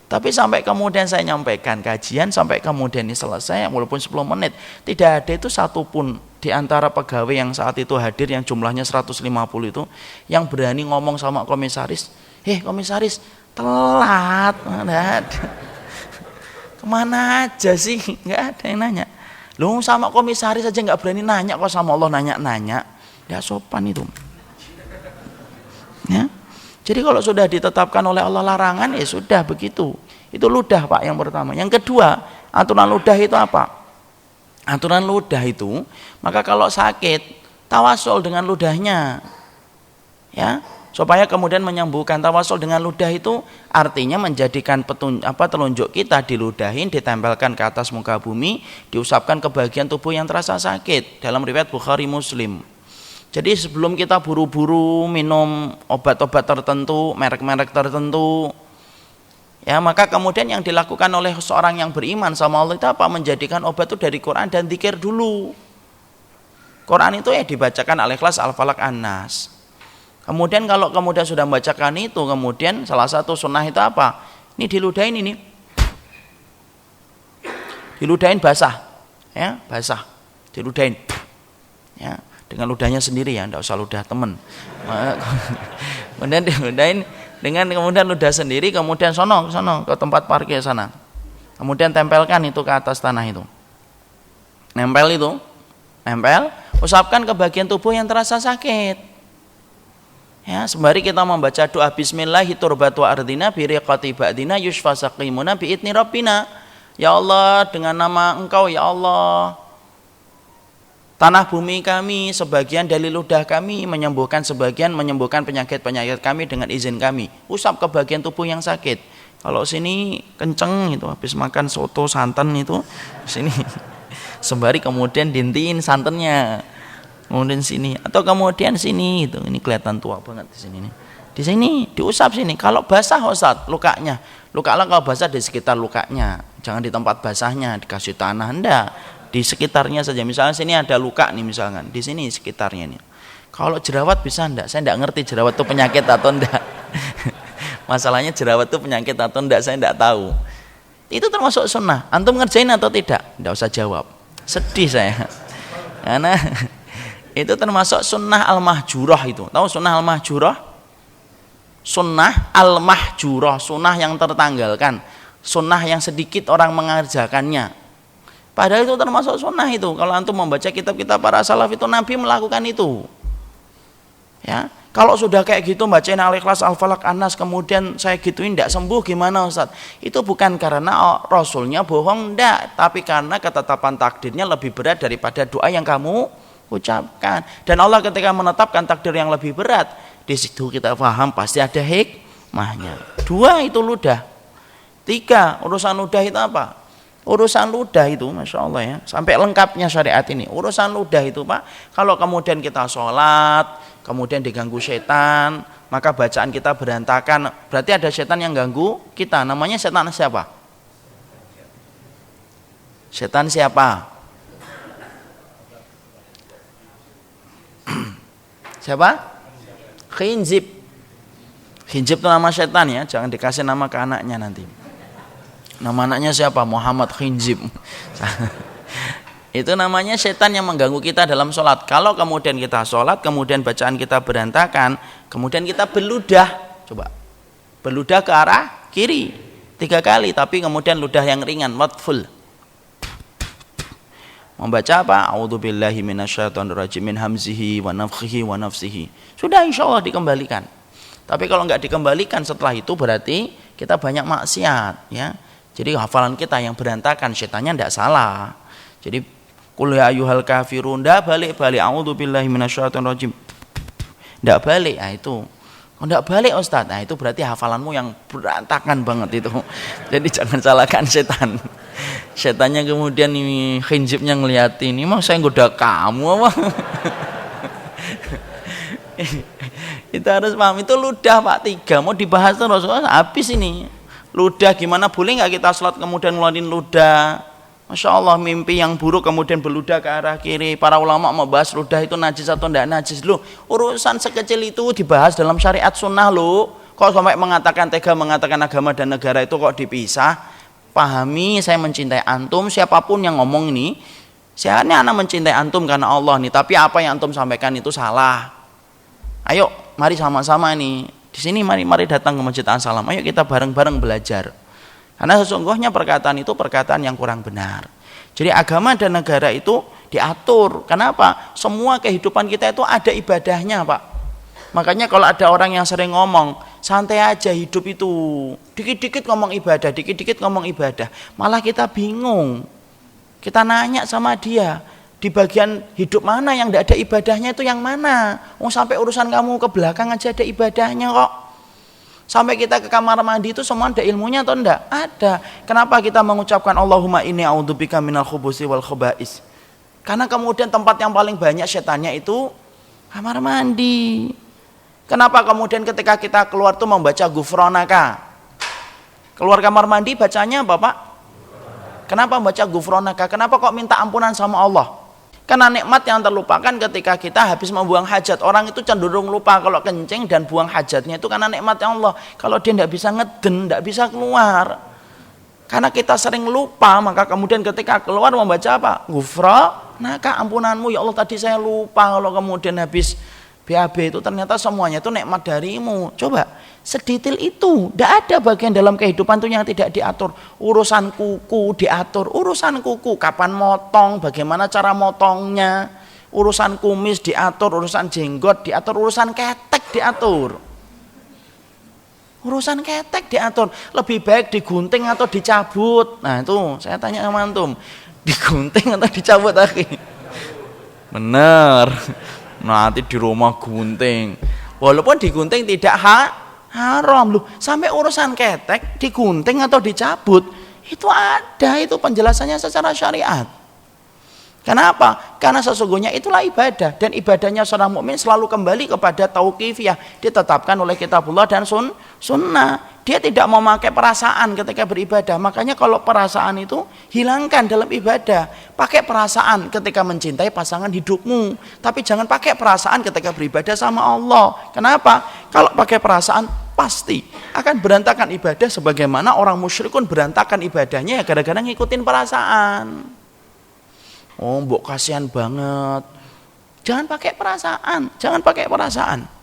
Tapi sampai kemudian saya nyampaikan kajian, sampai kemudian ini selesai, walaupun 10 menit. Tidak ada itu satupun di antara pegawai yang saat itu hadir, yang jumlahnya 150 itu, yang berani ngomong sama komisaris, komisaris, telat. Kemana aja sih? Nggak ada yang nanya. Lu sama komisaris aja nggak berani nanya, kok sama Allah nanya-nanya. Ya sopan itu. Ya. Jadi kalau sudah ditetapkan oleh Allah larangan, ya sudah begitu. Itu ludah Pak yang pertama. Yang kedua, aturan ludah itu apa? Aturan ludah itu, maka kalau sakit, tawasul dengan ludahnya. Ya, supaya kemudian menyembuhkan. Tawasul dengan ludah itu artinya menjadikan telunjuk kita diludahin, ditempelkan ke atas muka bumi, diusapkan ke bagian tubuh yang terasa sakit. Dalam riwayat Bukhari Muslim. Jadi sebelum kita buru-buru minum obat-obat tertentu, merek-merek tertentu, ya maka kemudian yang dilakukan oleh seorang yang beriman sama Allah itu apa? Menjadikan obat itu dari Quran dan zikir dulu. Quran itu ya dibacakan Al-Ikhlas, Al-Falaq, An-Nas. Kemudian kalau kemudian sudah membacakan itu, kemudian salah satu sunnah itu apa? Ini diludahin ini. Diludahin basah. Ya, basah. Diludahin. Ya, dengan ludahnya sendiri ya, enggak usah ludah teman. Kemudian diludahin dengan kemudian ludah sendiri, kemudian sono ke tempat parkir sana. Kemudian tempelkan itu ke atas tanah itu. Nempel, usapkan ke bagian tubuh yang terasa sakit. Ya, sembari kita membaca doa bismillahi turbatu ardina biriqati ba'dina yushfa saqimuna bi'idni rabbina. Ya Allah, dengan nama Engkau ya Allah, tanah bumi kami sebagian dari ludah kami menyembuhkan sebagian, menyembuhkan penyakit-penyakit kami dengan izin kami. Usap ke bagian tubuh yang sakit. Kalau sini kenceng itu, habis makan soto santan itu, sini sembari kemudian dintiin santannya. Kemudian sini atau kemudian sini itu, ini kelihatan tua banget di sini nih. Di sini diusap sini. Kalau basah Ustaz lukanya, luka kalau basah di sekitar lukanya, jangan di tempat basahnya dikasih tanah, enggak, di sekitarnya saja. Misalnya sini ada luka nih misalkan, di sini sekitarnya nih. Kalau jerawat bisa enggak? Saya enggak ngerti jerawat itu penyakit atau enggak. Masalahnya jerawat itu penyakit atau enggak saya enggak tahu. Itu termasuk sunnah. Antum ngerjain atau tidak? Enggak usah jawab. Sedih saya. Karena itu termasuk sunnah al-mahjurah itu. Tahu sunnah al-mahjurah? Sunnah al-mahjurah, sunnah yang tertanggalkan, sunnah yang sedikit orang mengerjakannya. Padahal itu termasuk sunnah itu. Kalau antum membaca kitab-kitab para salaf itu Nabi melakukan itu. Ya, kalau sudah kayak gitu bacain Al-Ikhlas, Al-Falaq, An-Nas, kemudian saya gituin tidak sembuh gimana Ustaz? Itu bukan karena Rasulnya bohong, enggak, tapi karena ketetapan takdirnya lebih berat daripada doa yang kamu ucapkan. Dan Allah ketika menetapkan takdir yang lebih berat, di situ kita paham pasti ada hikmahnya. 2 itu ludah. 3 urusan ludah itu apa? Urusan ludah itu Masya Allah ya, sampai lengkapnya syariat ini. Urusan ludah itu Pak, kalau kemudian kita sholat kemudian diganggu setan, maka bacaan kita berantakan, berarti ada setan yang ganggu kita. Namanya setan siapa? Setan siapa? Siapa? Khinzib. Khinzib itu nama setan ya, jangan dikasih nama ke anaknya nanti. Nama anaknya siapa? Muhammad Khinzib. Itu namanya setan yang mengganggu kita dalam sholat. Kalau kemudian kita sholat, kemudian bacaan kita berantakan, kemudian kita beludah, coba beludah ke arah kiri 3 kali, tapi kemudian ludah yang ringan, watful. Membaca apa? A'udzubillahi minasyaitonirrajim min hamzihi wa nafthihi wa nafsihi. Sudah insyaallah dikembalikan. Tapi kalau enggak dikembalikan setelah itu berarti kita banyak maksiat ya. Jadi hafalan kita yang berantakan, setannya enggak salah. Jadi Qul ya ayyuhal kafirun, ndak balik-balik a'udzubillahi minasyaitonir rajim. Ndak balik. Nah itu. Oh, ndak balik Ustaz. Nah itu berarti hafalanmu yang berantakan banget itu. Jadi jangan salahkan setan. Setannya kemudian ini khinzibnya ngeliatin, "Emang saya goda kamu apa?" Kita harus paham itu ludah Pak 3 mau dibahas terus habis ini. Ludah gimana boleh nggak kita sholat kemudian ngeluarin ludah? Masya Allah mimpi yang buruk kemudian beludah ke arah kiri. Para ulama membahas ludah itu najis atau tidak najis. Loh, urusan sekecil itu dibahas dalam syariat sunnah loh. Kok sampai mengatakan tega mengatakan agama dan negara itu kok dipisah? Pahami, saya mencintai antum, siapapun yang ngomong ini, saya ini anak mencintai antum karena Allah nih, tapi apa yang antum sampaikan itu salah. Ayo, mari sama-sama nih. Di sini mari datang ke Masjid As-Salam. Ayo kita bareng-bareng belajar. Karena sesungguhnya perkataan itu perkataan yang kurang benar. Jadi agama dan negara itu diatur. Kenapa? Semua kehidupan kita itu ada ibadahnya, Pak. Makanya kalau ada orang yang sering ngomong, santai aja hidup itu. Dikit-dikit ngomong ibadah, dikit-dikit ngomong ibadah. Malah kita bingung. Kita nanya sama dia, di bagian hidup mana yang tidak ada ibadahnya itu yang mana? Oh sampai urusan kamu ke belakang aja ada ibadahnya kok. Sampai kita ke kamar mandi itu semua ada ilmunya atau enggak? Ada. Kenapa kita mengucapkan Allahumma inni a'udzubika minal khubusi wal khubais? Karena kemudian tempat yang paling banyak setannya itu kamar mandi. Kenapa kemudian ketika kita keluar tuh membaca gufronaka? Keluar kamar mandi bacanya apa Pak? Kenapa membaca gufronaka? Kenapa kok minta ampunan sama Allah? Karena nikmat yang terlupakan ketika kita habis membuang hajat. Orang itu cenderung lupa kalau kencing dan buang hajatnya itu karena nikmat Allah. Kalau dia tidak bisa ngeden, tidak bisa keluar. Karena kita sering lupa, maka kemudian ketika keluar membaca apa? Gufronaka, ampunanmu ya Allah tadi saya lupa. Kalau kemudian habis BAB itu ternyata semuanya itu nikmat darimu. Coba sedetail itu, tidak ada bagian dalam kehidupan itu yang tidak diatur. Urusan kuku diatur, urusan kuku kapan motong, bagaimana cara motongnya, urusan kumis diatur, urusan jenggot diatur, urusan ketek diatur. Urusan ketek diatur, lebih baik digunting atau dicabut. Nah itu saya tanya sama antum, digunting atau dicabut lagi? Bener. Nanti di rumah gunting, walaupun digunting tidak haram loh. Sampai urusan ketek digunting atau dicabut itu ada, itu penjelasannya secara syariat. Kenapa? Karena sesungguhnya itulah ibadah, dan ibadahnya seorang mukmin selalu kembali kepada tauqifiyah, ditetapkan oleh kitabullah dan sunnah. Dia tidak mau memakai perasaan ketika beribadah. Makanya kalau perasaan itu hilangkan dalam ibadah. Pakai perasaan ketika mencintai pasangan hidupmu, tapi jangan pakai perasaan ketika beribadah sama Allah. Kenapa? Kalau pakai perasaan pasti akan berantakan ibadah, sebagaimana orang musyrikun berantakan ibadahnya ya gara-gara ngikutin perasaan. Oh, mbok kasihan banget. Jangan pakai perasaan, jangan pakai perasaan.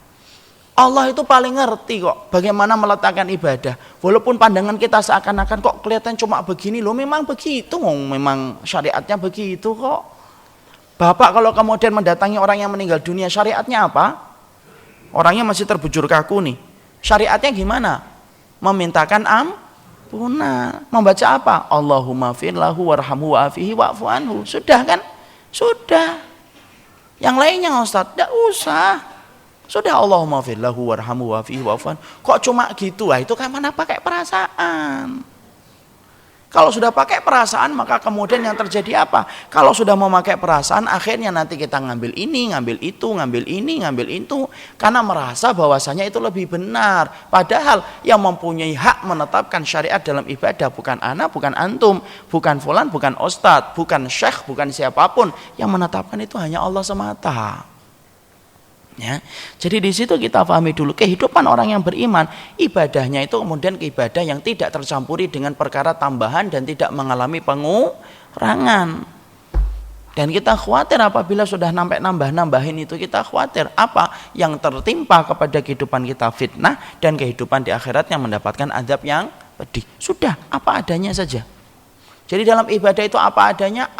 Allah itu paling ngerti kok bagaimana meletakkan ibadah. Walaupun pandangan kita seakan-akan kok kelihatan cuma begini loh, memang begitu, memang syariatnya begitu kok. Bapak kalau kemudian mendatangi orang yang meninggal dunia, syariatnya apa? Orangnya masih terbujur kaku nih. Syariatnya gimana? Memintakan ampunan. Membaca apa? Allahumma firlahu warhamhu wa'afihi wa'fu anhu. Sudah kan? Sudah. Yang lainnya Ustaz, tidak usah. Sudah Allahumma firlahu warhamhu wa'afihi wa'fu anhu. Kok cuma gitu? Itu kan mana pakai perasaan. Kalau sudah pakai perasaan, maka kemudian yang terjadi apa? Kalau sudah memakai perasaan, akhirnya nanti kita ngambil ini, ngambil itu, ngambil ini, ngambil itu, karena merasa bahwasanya itu lebih benar. Padahal yang mempunyai hak menetapkan syariat dalam ibadah bukan ana, bukan antum, bukan fulan, bukan ustadz, bukan syekh, bukan siapapun. Yang menetapkan itu hanya Allah semata. Ya, jadi di situ kita pahami dulu kehidupan orang yang beriman, ibadahnya itu kemudian ibadah yang tidak tercampuri dengan perkara tambahan dan tidak mengalami pengurangan. Dan kita khawatir apabila sudah nambah-nambahin itu, kita khawatir apa yang tertimpa kepada kehidupan kita, fitnah, dan kehidupan di akhirat yang mendapatkan azab yang pedih. Sudah apa adanya saja. Jadi dalam ibadah itu apa adanya,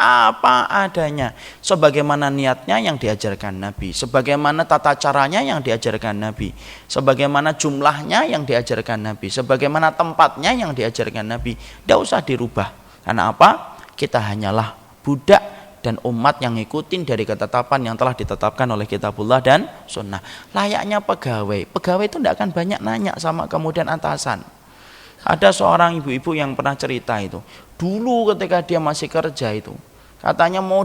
sebagaimana niatnya yang diajarkan Nabi, sebagaimana tata caranya yang diajarkan Nabi, sebagaimana jumlahnya yang diajarkan Nabi, sebagaimana tempatnya yang diajarkan Nabi. Tidak usah dirubah. Karena apa? Kita hanyalah budak dan umat yang ngikutin dari ketetapan yang telah ditetapkan oleh kitabullah dan sunnah. Layaknya pegawai itu tidak akan banyak nanya sama kemudian atasan. Ada seorang ibu-ibu yang pernah cerita itu, dulu ketika dia masih kerja itu, katanya mau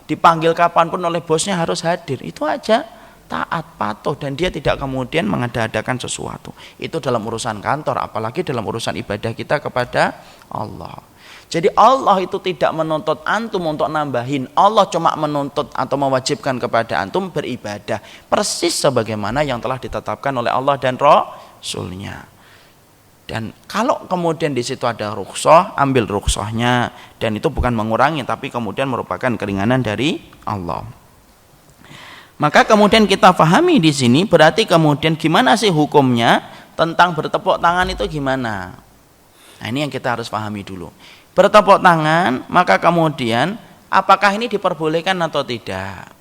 dipanggil kapanpun oleh bosnya harus hadir, itu aja taat, patuh, dan dia tidak kemudian mengada-adakan sesuatu. Itu dalam urusan kantor, apalagi dalam urusan ibadah kita kepada Allah. Jadi Allah itu tidak menuntut antum untuk nambahin. Allah cuma menuntut atau mewajibkan kepada antum beribadah persis sebagaimana yang telah ditetapkan oleh Allah dan Rasulnya. Dan kalau kemudian di situ ada rukhsah, ambil rukhsahnya, dan itu bukan mengurangi tapi kemudian merupakan keringanan dari Allah. Maka kemudian kita pahami di sini berarti kemudian gimana sih hukumnya tentang bertepuk tangan itu gimana? Nah, ini yang kita harus pahami dulu. Bertepuk tangan, maka kemudian apakah ini diperbolehkan atau tidak?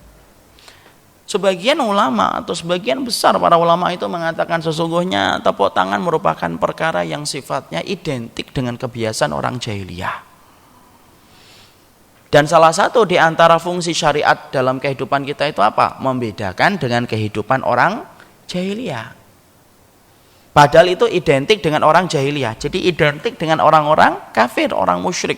Sebagian ulama atau sebagian besar para ulama itu mengatakan sesungguhnya tepuk tangan merupakan perkara yang sifatnya identik dengan kebiasaan orang jahiliyah. Dan salah satu di antara fungsi syariat dalam kehidupan kita itu apa? Membedakan dengan kehidupan orang jahiliyah. Padahal itu identik dengan orang jahiliyah. Jadi identik dengan orang-orang kafir, orang musyrik.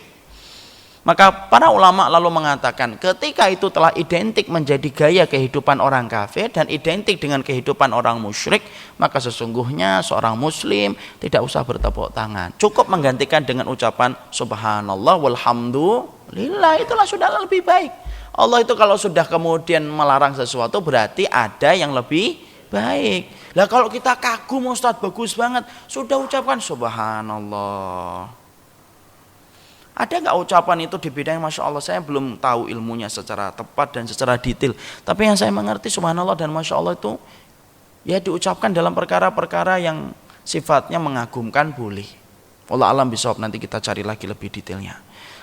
Maka para ulama lalu mengatakan ketika itu telah identik menjadi gaya kehidupan orang kafir dan identik dengan kehidupan orang musyrik, maka sesungguhnya seorang muslim tidak usah bertepuk tangan. Cukup menggantikan dengan ucapan subhanallah walhamdulillah, itulah sudah lebih baik. Allah itu kalau sudah kemudian melarang sesuatu berarti ada yang lebih baik. Lah kalau kita kagum Ustaz bagus banget, sudah ucapkan subhanallah. Ada nggak ucapan itu di bidang Masya Allah? Saya belum tahu ilmunya secara tepat dan secara detail. Tapi yang saya mengerti subhanallah dan Masya Allah itu ya diucapkan dalam perkara-perkara yang sifatnya mengagumkan boleh. Allah alam bisawab, nanti kita cari lagi lebih detailnya.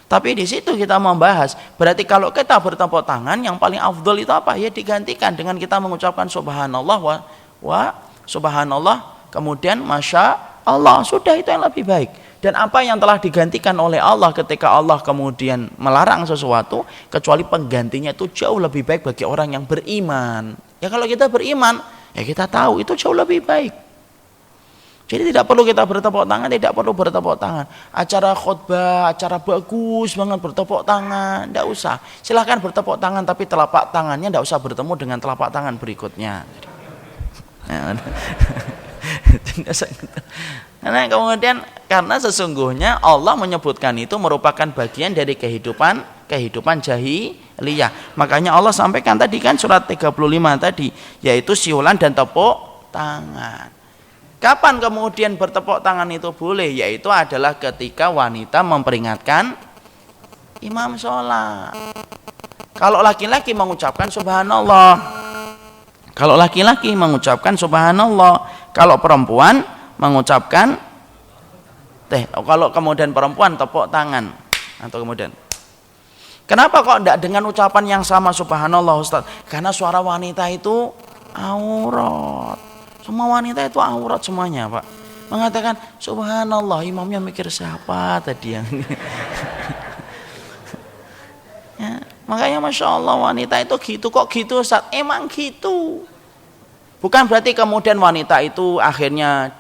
Tapi di situ kita membahas, berarti kalau kita bertepuk tangan yang paling afdol itu apa? Ya digantikan dengan kita mengucapkan subhanallah wa subhanallah, kemudian Masya Allah, sudah itu yang lebih baik. Dan apa yang telah digantikan oleh Allah ketika Allah kemudian melarang sesuatu, kecuali penggantinya itu jauh lebih baik bagi orang yang beriman. Ya kalau kita beriman, ya kita tahu itu jauh lebih baik. Jadi tidak perlu kita bertepuk tangan, tidak perlu bertepuk tangan. Acara khutbah, acara bagus banget bertepuk tangan, tidak usah. Silahkan bertepuk tangan, tapi telapak tangannya tidak usah bertemu dengan telapak tangan berikutnya. Karena sesungguhnya Allah menyebutkan itu merupakan bagian dari kehidupan jahiliyah. Makanya Allah sampaikan tadi kan surat 35 tadi, yaitu siulan dan tepuk tangan. Kapan kemudian bertepuk tangan itu boleh? Yaitu adalah ketika wanita memperingatkan imam sholat. Kalau laki-laki mengucapkan subhanallah. Kalau laki-laki mengucapkan subhanallah. Kalau perempuan mengucapkan kalau kemudian perempuan tepuk tangan atau kemudian. Kenapa kok tidak dengan ucapan yang sama subhanallah Ustaz? Karena suara wanita itu aurat. Semua wanita itu aurat semuanya, Pak. Mengatakan subhanallah, imamnya mikir siapa tadi yang ini. Ya, makanya Masya Allah wanita itu gitu, kok gitu Ustaz? Emang gitu. Bukan berarti kemudian wanita itu akhirnya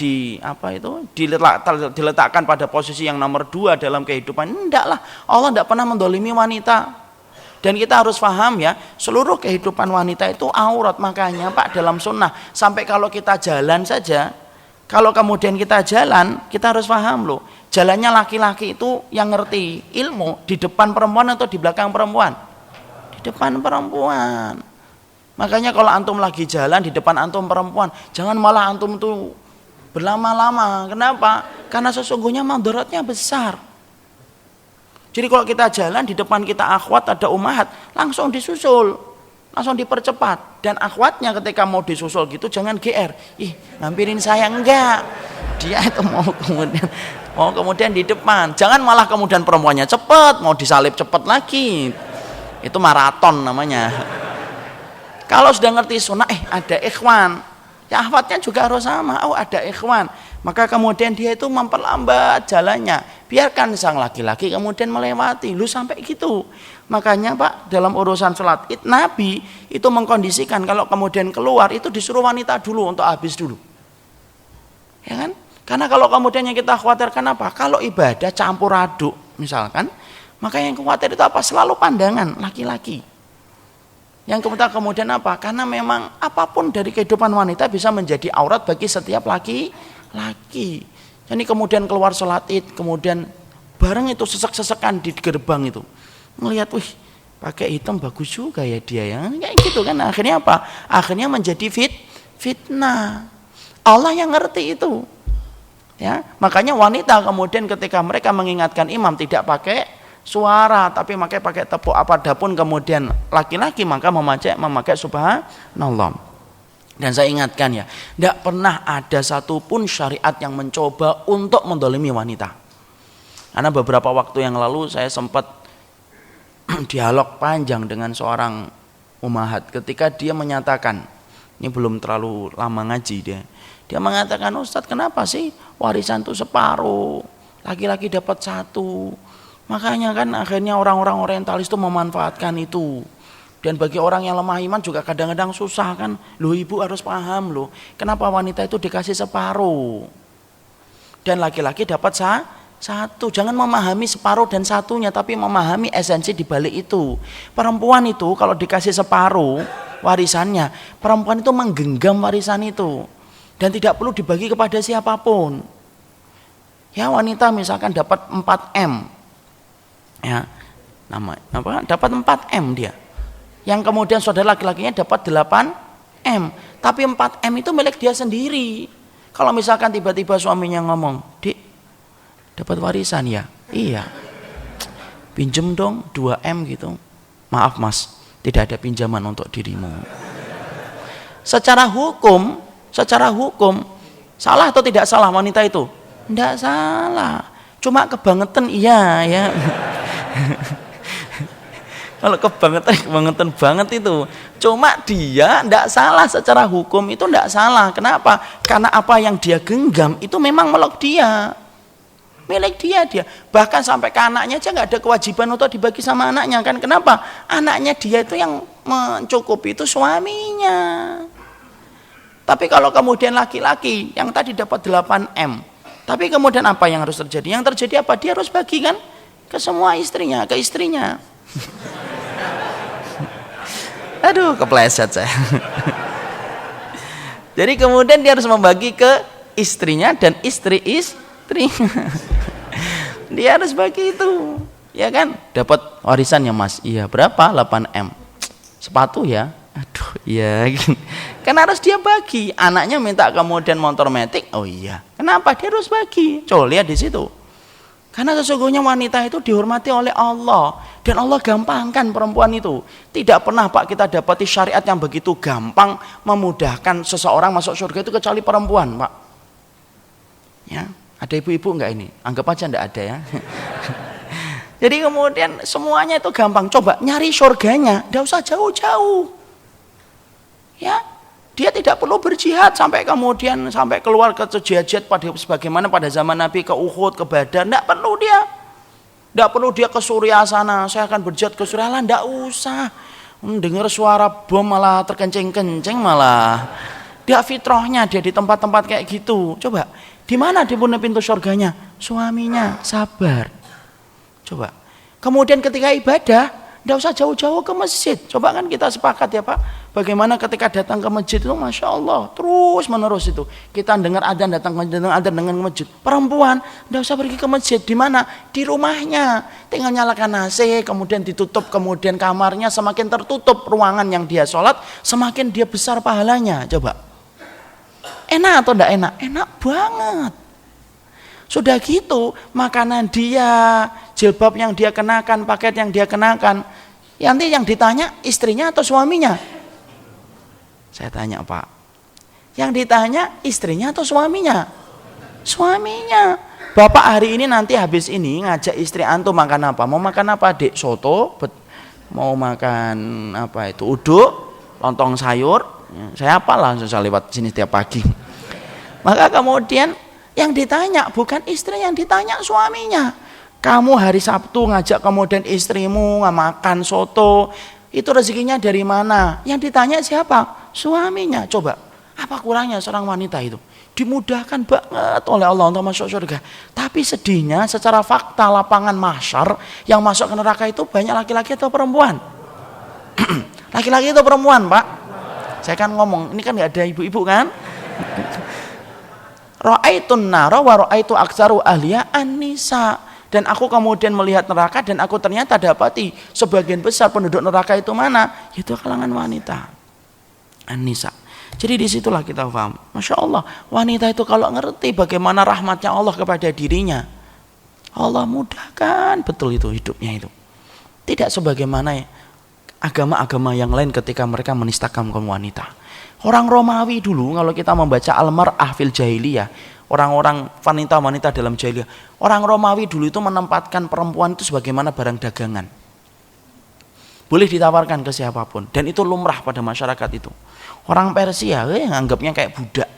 diletakkan pada posisi yang nomor 2 dalam kehidupan. Enggak lah, Allah tidak pernah mendolimi wanita. Dan kita harus paham ya, seluruh kehidupan wanita itu aurat. Makanya Pak dalam sunnah, sampai kalau kita jalan saja, kalau kemudian kita jalan, kita harus paham loh, jalannya laki-laki itu yang ngerti ilmu di depan perempuan atau di belakang perempuan? Di depan perempuan. Makanya kalau antum lagi jalan di depan antum perempuan, jangan malah antum tuh berlama-lama. Kenapa? Karena sesungguhnya mudaratnya besar. Jadi kalau kita jalan di depan kita akhwat ada ummahat, langsung disusul, langsung dipercepat. Dan akhwatnya ketika mau disusul gitu jangan GR, ih ngampirin saya, enggak. Dia itu mau kemudian di depan. Jangan malah kemudian perempuannya cepat, mau disalib cepat lagi. Itu maraton namanya. Kalau sudah ngerti sunnah, ada ikhwan, Syahwatnya juga harus sama. Oh, ada ikhwan. Maka kemudian dia itu memperlambat jalannya. Biarkan sang laki-laki kemudian melewati. Lu sampai gitu. Makanya Pak, dalam urusan sholat Id, Nabi itu mengkondisikan kalau kemudian keluar itu disuruh wanita dulu untuk habis dulu. Ya kan? Karena kalau kemudian yang kita khawatirkan apa? Kalau ibadah campur aduk misalkan, maka yang khawatir itu apa? Selalu pandangan laki-laki. Yang kemudian apa? Karena memang apapun dari kehidupan wanita bisa menjadi aurat bagi setiap laki-laki. Jadi kemudian keluar sholat Id, kemudian bareng itu sesek-sesekan di gerbang itu. Melihat, wih, pakai hitam bagus juga ya dia ya. Kayak gitu kan. Akhirnya apa? Akhirnya menjadi fitnah. Allah yang ngerti itu. Ya, makanya wanita kemudian ketika mereka mengingatkan imam tidak pakai suara tapi pakai tepuk adapun kemudian laki-laki maka memakai subhanallah. Dan saya ingatkan ya, tidak pernah ada satupun syariat yang mencoba untuk mendolimi wanita. Karena beberapa waktu yang lalu saya sempat dialog panjang dengan seorang umahat ketika dia menyatakan, ini belum terlalu lama ngaji dia mengatakan, Ustadz kenapa sih warisan itu separuh, laki-laki dapat 1. Makanya kan akhirnya orang-orang orientalis itu memanfaatkan itu. Dan bagi orang yang lemah iman juga kadang-kadang susah kan. Loh, ibu harus paham loh, kenapa wanita itu dikasih separuh dan laki-laki dapat 1. Jangan memahami separuh dan satunya, tapi memahami esensi di balik itu. Perempuan itu kalau dikasih separuh warisannya, perempuan itu menggenggam warisan itu dan tidak perlu dibagi kepada siapapun. Ya, wanita misalkan dapat 4M. Ya. Dapat 4M dia. Yang kemudian saudara laki-lakinya dapat 8M. Tapi 4M itu milik dia sendiri. Kalau misalkan tiba-tiba suaminya ngomong, "Dik, dapat warisan ya?" "Iya." "Pinjem dong 2M gitu." "Maaf Mas, tidak ada pinjaman untuk dirimu." Secara hukum salah atau tidak salah wanita itu? Tidak salah, cuma kebangetan iya ya. Kalau kebangetan banget itu, cuma dia tidak salah secara hukum, itu tidak salah. Kenapa? Karena apa yang dia genggam itu memang milik dia. Bahkan sampai ke anaknya aja nggak ada kewajiban untuk dibagi sama anaknya kan? Kenapa? Anaknya dia itu yang mencukupi itu suaminya. Tapi kalau kemudian laki-laki yang tadi dapat 8M, tapi kemudian apa yang harus terjadi? Yang terjadi apa? Dia harus bagikan ke semua istrinya, ke istrinya. Aduh, kepleset saya. Jadi kemudian dia harus membagi ke istrinya dan istri-istrinya. Dia harus bagi itu. Ya kan? Dapat warisannya Mas. Iya, berapa? 8M. Sepatu ya? Aduh, iya. Kan harus dia bagi. Anaknya minta kemudian motor metik. Oh iya. Kenapa? Dia harus bagi. Coba lihat di situ. Karena sesungguhnya wanita itu dihormati oleh Allah. Dan Allah gampangkan perempuan itu. Tidak pernah Pak kita dapati syariat yang begitu gampang memudahkan seseorang masuk surga itu kecuali perempuan Pak. Ya, ada ibu-ibu enggak ini? Anggap aja enggak ada ya. Jadi kemudian semuanya itu gampang. Coba nyari surganya, enggak usah jauh-jauh. Ya, dia tidak perlu berjihad sampai kemudian sampai keluar ke jihad sebagaimana pada zaman Nabi ke Uhud, ke Badar, enggak perlu dia. Enggak perlu dia ke Suriah sana, saya akan berjihad ke Suriah lah, enggak usah. Dengar suara bom malah terkencing-kencing malah. Dia fitrahnya dia di tempat-tempat kayak gitu. Coba, di mana dia punya pintu surganya? Suaminya, sabar. Coba. Kemudian ketika ibadah, tidak usah jauh-jauh ke masjid. Coba kan kita sepakat ya Pak. Bagaimana ketika datang ke masjid itu Masya Allah. Terus menerus itu. Kita dengar adzan datang ke masjid, dengar adzan dengan masjid. Perempuan tidak usah pergi ke masjid. Di mana? Di rumahnya. Tinggal nyalakan AC, kemudian ditutup, kemudian kamarnya semakin tertutup ruangan yang dia sholat, semakin dia besar pahalanya. Coba. Enak atau tidak enak? Enak banget. Sudah gitu, makanan dia, jilbab yang dia kenakan, paket yang dia kenakan, nanti yang ditanya istrinya atau suaminya? Saya tanya Pak, yang ditanya istrinya atau suaminya? Suaminya. Bapak hari ini nanti habis ini ngajak istri antum makan apa? Mau makan apa Dek? Soto? Mau makan apa itu? Uduk? Lontong sayur? Ya, saya apalah, saya lewat sini tiap pagi. Maka kemudian yang ditanya bukan istri, yang ditanya suaminya. Kamu hari Sabtu ngajak kemudian istrimu makan soto, itu rezekinya dari mana? Yang ditanya siapa? Suaminya. Coba, apa kurangnya seorang wanita itu? Dimudahkan banget oleh Allah untuk masuk surga. Tapi sedihnya secara fakta lapangan mahsyar yang masuk ke neraka itu banyak laki-laki atau perempuan? Laki-laki atau perempuan, Pak? Saya kan ngomong, ini kan nggak ada ibu-ibu kan? Ra'aitun nara wa ra'aitu aktsaru ahliya an-nisa. Dan aku kemudian melihat neraka dan aku ternyata dapati sebagian besar penduduk neraka itu mana? Itu kalangan wanita. An-nisa. Jadi disitulah kita paham. Masya Allah, wanita itu kalau ngerti bagaimana rahmatnya Allah kepada dirinya, Allah mudahkan betul itu hidupnya itu. Tidak sebagaimana agama-agama yang lain ketika mereka menistakan kaum wanita. Orang Romawi dulu, kalau kita membaca Al-Mar'ah fil Jahiliyah, orang-orang wanita-wanita dalam jahiliyah, orang Romawi dulu itu menempatkan perempuan itu sebagaimana barang dagangan. Boleh ditawarkan ke siapapun, dan itu lumrah pada masyarakat itu. Orang Persia anggapnya kayak budak.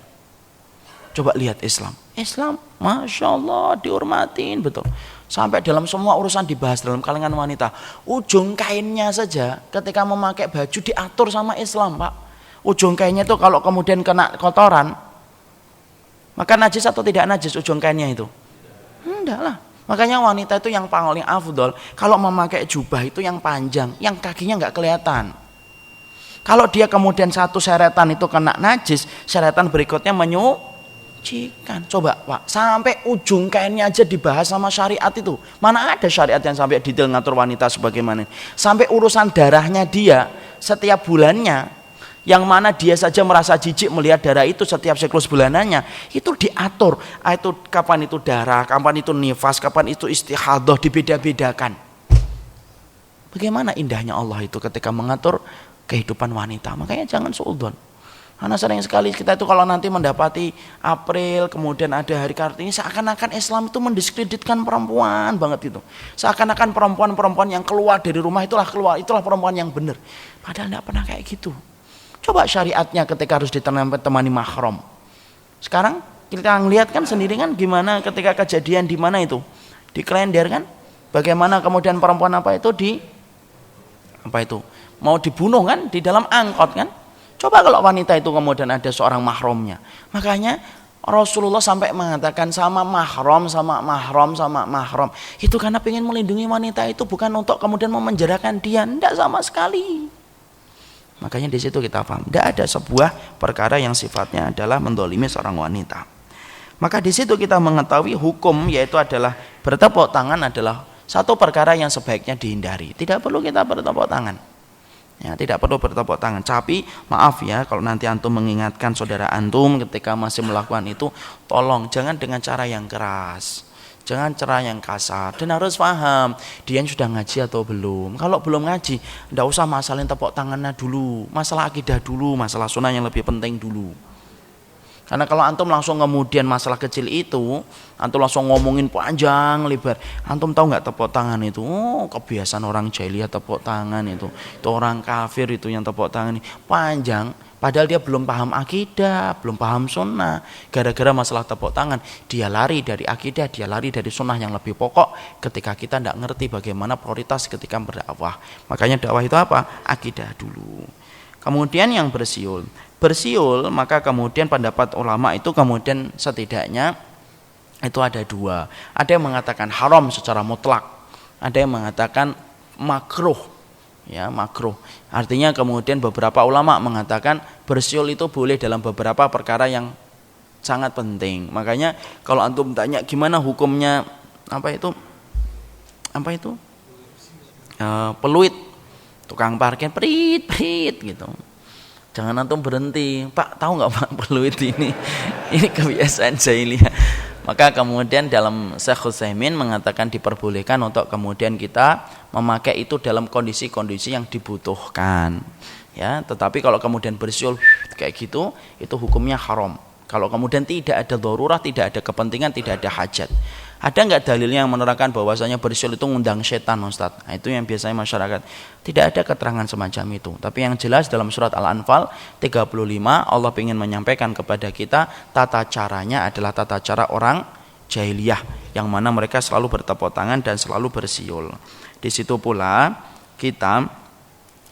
Coba lihat Islam. Islam, Masya Allah, dihormatin betul. Sampai dalam semua urusan dibahas dalam kalangan wanita. Ujung kainnya saja ketika memakai baju diatur sama Islam, Pak. Ujung kainnya itu kalau kemudian kena kotoran, maka najis atau tidak najis ujung kainnya itu? Enggak lah. Makanya wanita itu yang paling afdol kalau memakai jubah itu yang panjang, yang kakinya nggak kelihatan. Kalau dia kemudian satu seretan itu kena najis, seretan berikutnya menyucikan. Coba Pak, sampai ujung kainnya aja dibahas sama syariat itu. Mana ada syariat yang sampai detail ngatur wanita sebagaimana? Sampai urusan darahnya dia setiap bulannya, yang mana dia saja merasa jijik melihat darah itu setiap siklus bulanannya, itu diatur. Itu kapan itu darah, kapan itu nifas, kapan itu istihadah, dibeda-bedakan. Bagaimana indahnya Allah itu ketika mengatur kehidupan wanita. Makanya jangan suudzon. Karena sering sekali kita itu kalau nanti mendapati April, kemudian ada hari Kartini, seakan-akan Islam itu mendiskreditkan perempuan banget itu. Seakan-akan perempuan-perempuan yang keluar dari rumah itulah perempuan yang benar. Padahal tidak pernah kayak gitu. Coba syariatnya ketika harus ditemani mahram. Sekarang kita ngelihat kan sendiri kan gimana ketika kejadian di mana itu? Di Klender kan? Bagaimana kemudian perempuan mau dibunuh kan di dalam angkot kan? Coba kalau wanita itu kemudian ada seorang mahramnya. Makanya Rasulullah sampai mengatakan sama mahram. Itu karena ingin melindungi wanita itu, bukan untuk kemudian memenjarakan dia, tidak sama sekali. Makanya di situ kita paham, tidak ada sebuah perkara yang sifatnya adalah mendolimi seorang wanita. Maka di situ kita mengetahui hukum, yaitu adalah bertepuk tangan adalah satu perkara yang sebaiknya dihindari. Tidak perlu kita bertepuk tangan. Ya, tidak perlu bertepuk tangan. Tapi maaf ya, kalau nanti antum mengingatkan saudara antum ketika masih melakukan itu, tolong jangan dengan cara yang keras, jangan cara yang kasar. Dan harus paham dia sudah ngaji atau belum. Kalau belum ngaji, tidak usah masalahin tepuk tangannya dulu, masalah akidah dulu, masalah sunnah yang lebih penting dulu. Karena kalau antum langsung kemudian masalah kecil itu, antum langsung ngomongin panjang lebar. Antum tahu nggak tepuk tangan itu? Oh, kebiasaan orang jahiliyah tepuk tangan itu. Itu orang kafir itu yang tepuk tangan ini panjang. Padahal dia belum paham akidah, belum paham sunnah. Gara-gara masalah tepuk tangan, dia lari dari akidah, dia lari dari sunnah yang lebih pokok. Ketika kita tidak ngerti bagaimana prioritas ketika berdakwah. Makanya dakwah itu apa? Akidah dulu. Kemudian yang bersiul, maka kemudian pendapat ulama itu kemudian setidaknya itu ada dua. Ada yang mengatakan haram secara mutlak, ada yang mengatakan makruh, ya makruh. Artinya kemudian beberapa ulama mengatakan bersiul itu boleh dalam beberapa perkara yang sangat penting. Makanya kalau antum tanya gimana hukumnya peluit, tukang parkir prit gitu. Jangan antum berhenti, Pak tahu nggak Pak peluit ini kebiasaan jahiliyah. Maka kemudian dalam Syekh Utsaimin mengatakan diperbolehkan untuk kemudian kita memakai itu dalam kondisi-kondisi yang dibutuhkan. Ya, tetapi kalau kemudian bersiul kayak gitu, itu hukumnya haram. Kalau kemudian tidak ada darurat, tidak ada kepentingan, tidak ada hajat. Ada nggak dalilnya yang menerangkan bahwasanya bersiul itu ngundang setan, Ustaz? Nah, itu yang biasanya masyarakat. Tidak ada keterangan semacam itu. Tapi yang jelas dalam surat Al-Anfal 35 Allah ingin menyampaikan kepada kita tata caranya adalah tata cara orang jahiliyah yang mana mereka selalu bertepuk tangan dan selalu bersiul. Di situ pula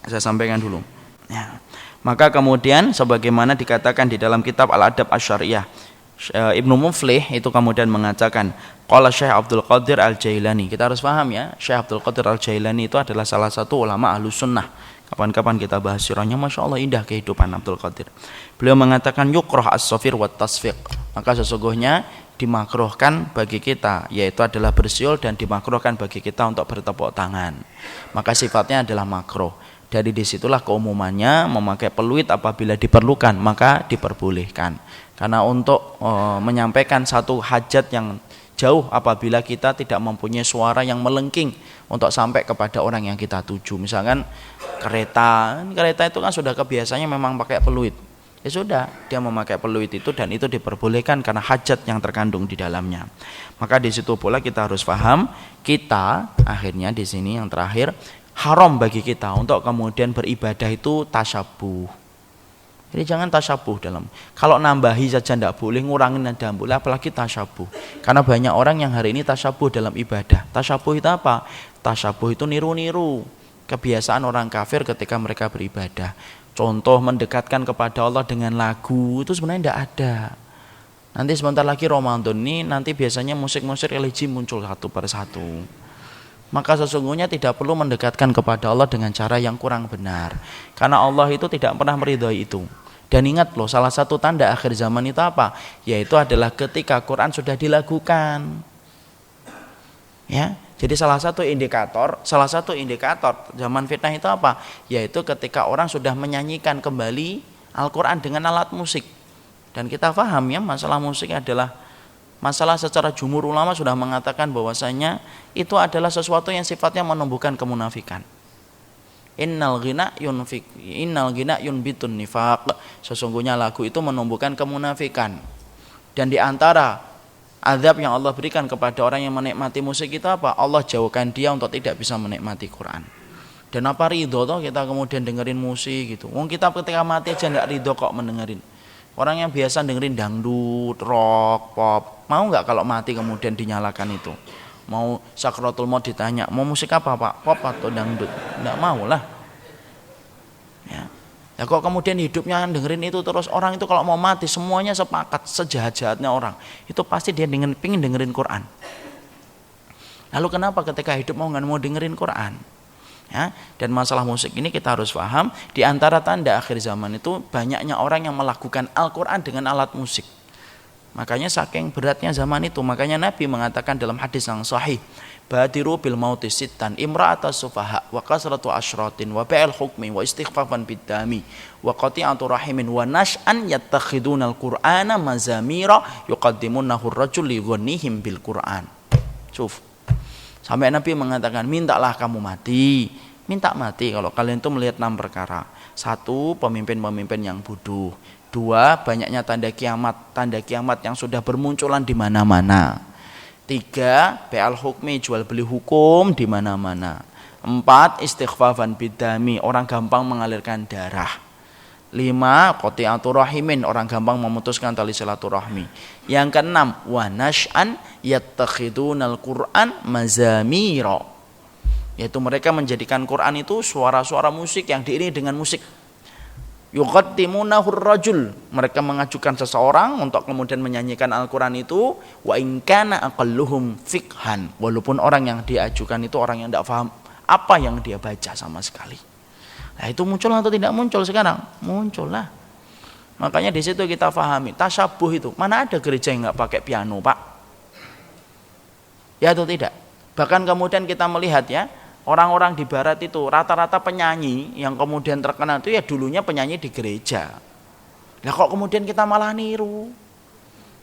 saya sampaikan dulu. Ya. Maka kemudian sebagaimana dikatakan di dalam kitab Al-Adab Asy-Syariah, Ibnu Muflih itu kemudian mengatakan qala Syekh Abdul Qadir Al-Jailani. Kita harus paham ya, Syekh Abdul Qadir Al-Jailani itu adalah salah satu ulama Ahlus Sunnah. Kapan-kapan kita bahas sirahnya, Masya Allah indah kehidupan Abdul Qadir. Beliau mengatakan yukrah as-safir wa tasfiq. Maka sesungguhnya dimakruhkan bagi kita, yaitu adalah bersiul, dan dimakruhkan bagi kita untuk bertepuk tangan. Maka sifatnya adalah makruh. Dari disitulah keumumannya memakai peluit apabila diperlukan, maka diperbolehkan. Karena untuk menyampaikan satu hajat yang jauh apabila kita tidak mempunyai suara yang melengking untuk sampai kepada orang yang kita tuju. Misalkan kereta itu kan sudah kebiasaannya memang pakai peluit. Ya sudah, dia memakai peluit itu dan itu diperbolehkan karena hajat yang terkandung di dalamnya. Maka di situ pula kita harus paham, kita akhirnya di sini yang terakhir haram bagi kita untuk kemudian beribadah itu tasyabuh. Jadi jangan tasyabuh dalam. Kalau nambahi saja tidak boleh, ngurangin tidak boleh, apalagi tasyabuh. Karena banyak orang yang hari ini tasyabuh dalam ibadah. Tasyabuh itu apa? Tasyabuh itu niru-niru kebiasaan orang kafir ketika mereka beribadah. Contoh mendekatkan kepada Allah dengan lagu, itu sebenarnya tidak ada. Nanti sebentar lagi Ramadan ini, nanti biasanya musik-musik religi muncul satu per satu. Maka sesungguhnya tidak perlu mendekatkan kepada Allah dengan cara yang kurang benar. Karena Allah itu tidak pernah meridhai itu. Dan ingat loh, salah satu tanda akhir zaman itu apa? Yaitu adalah ketika Quran sudah dilagukan. Ya, jadi salah satu indikator zaman fitnah itu apa? Yaitu ketika orang sudah menyanyikan kembali Al-Quran dengan alat musik. Dan kita paham ya, masalah musik adalah masalah secara jumhur ulama sudah mengatakan bahwasanya itu adalah sesuatu yang sifatnya menumbuhkan kemunafikan. Innal ghina yunbitun nifaq. Sesungguhnya lagu itu menumbuhkan kemunafikan. Dan di antara azab yang Allah berikan kepada orang yang menikmati musik itu apa? Allah jauhkan dia untuk tidak bisa menikmati Quran. Dan apa ridho toh kita kemudian dengerin musik gitu. Wong kita ketika mati aja enggak ridho kok mendengarin. Orang yang biasa dengerin dangdut, rock, pop, mau nggak kalau mati kemudian dinyalakan itu? Mau sakratul maut ditanya, mau musik apa Pak? Pop atau dangdut? Nggak mau lah. Ya. Ya kok kemudian hidupnya dengerin itu terus, orang itu kalau mau mati semuanya sepakat sejahat-jahatnya orang. Itu pasti dia pingin dengerin Quran. Lalu kenapa ketika hidup nggak mau dengerin Quran? Ya, dan masalah musik ini kita harus paham, di antara tanda akhir zaman itu banyaknya orang yang melakukan Al-Quran dengan alat musik. Makanya saking beratnya zaman itu, makanya Nabi mengatakan dalam hadis yang sahih, badiru bil mauti sittan imra'atas sufaha wa kasratu asyratin wa ba'il hukmi wa istighfafan biddami wa qati'atu rahimin wa nash'an yattakhidunal qur'ana mazamira yuqaddimunahu ar-rajul li ghannihim bil Qur'an. Suf. Sampai Nabi mengatakan, mintalah kamu mati. Minta mati kalau kalian itu melihat 6 perkara. 1, pemimpin-pemimpin yang bodoh. 2, banyaknya tanda kiamat yang sudah bermunculan di mana-mana. 3, bai'al hukmi, jual beli hukum di mana-mana. 4, istighfafan bidami, orang gampang mengalirkan darah. 5, qati'atu rahimin, orang gampang memutuskan tali silaturahmi. Yang ke-6, wa nash'an yattakhidunal Qur'an mazamira, yaitu mereka menjadikan Quran itu suara-suara musik yang diiringi dengan musik. Yuqaddimunahu ar-rajul, mereka mengajukan seseorang untuk kemudian menyanyikan Al-Quran itu, wa in kana aqalluhum fiqhan, walaupun orang yang diajukan itu orang yang tidak paham apa yang dia baca sama sekali. Nah itu muncul atau tidak muncul sekarang? Muncul lah. Makanya di situ kita pahami tasyabuh itu. Mana ada gereja yang nggak pakai piano, Pak? Ya atau tidak? Bahkan kemudian kita melihat ya, orang-orang di barat itu rata-rata penyanyi yang kemudian terkenal itu ya dulunya penyanyi di gereja. Nah kok kemudian kita malah niru?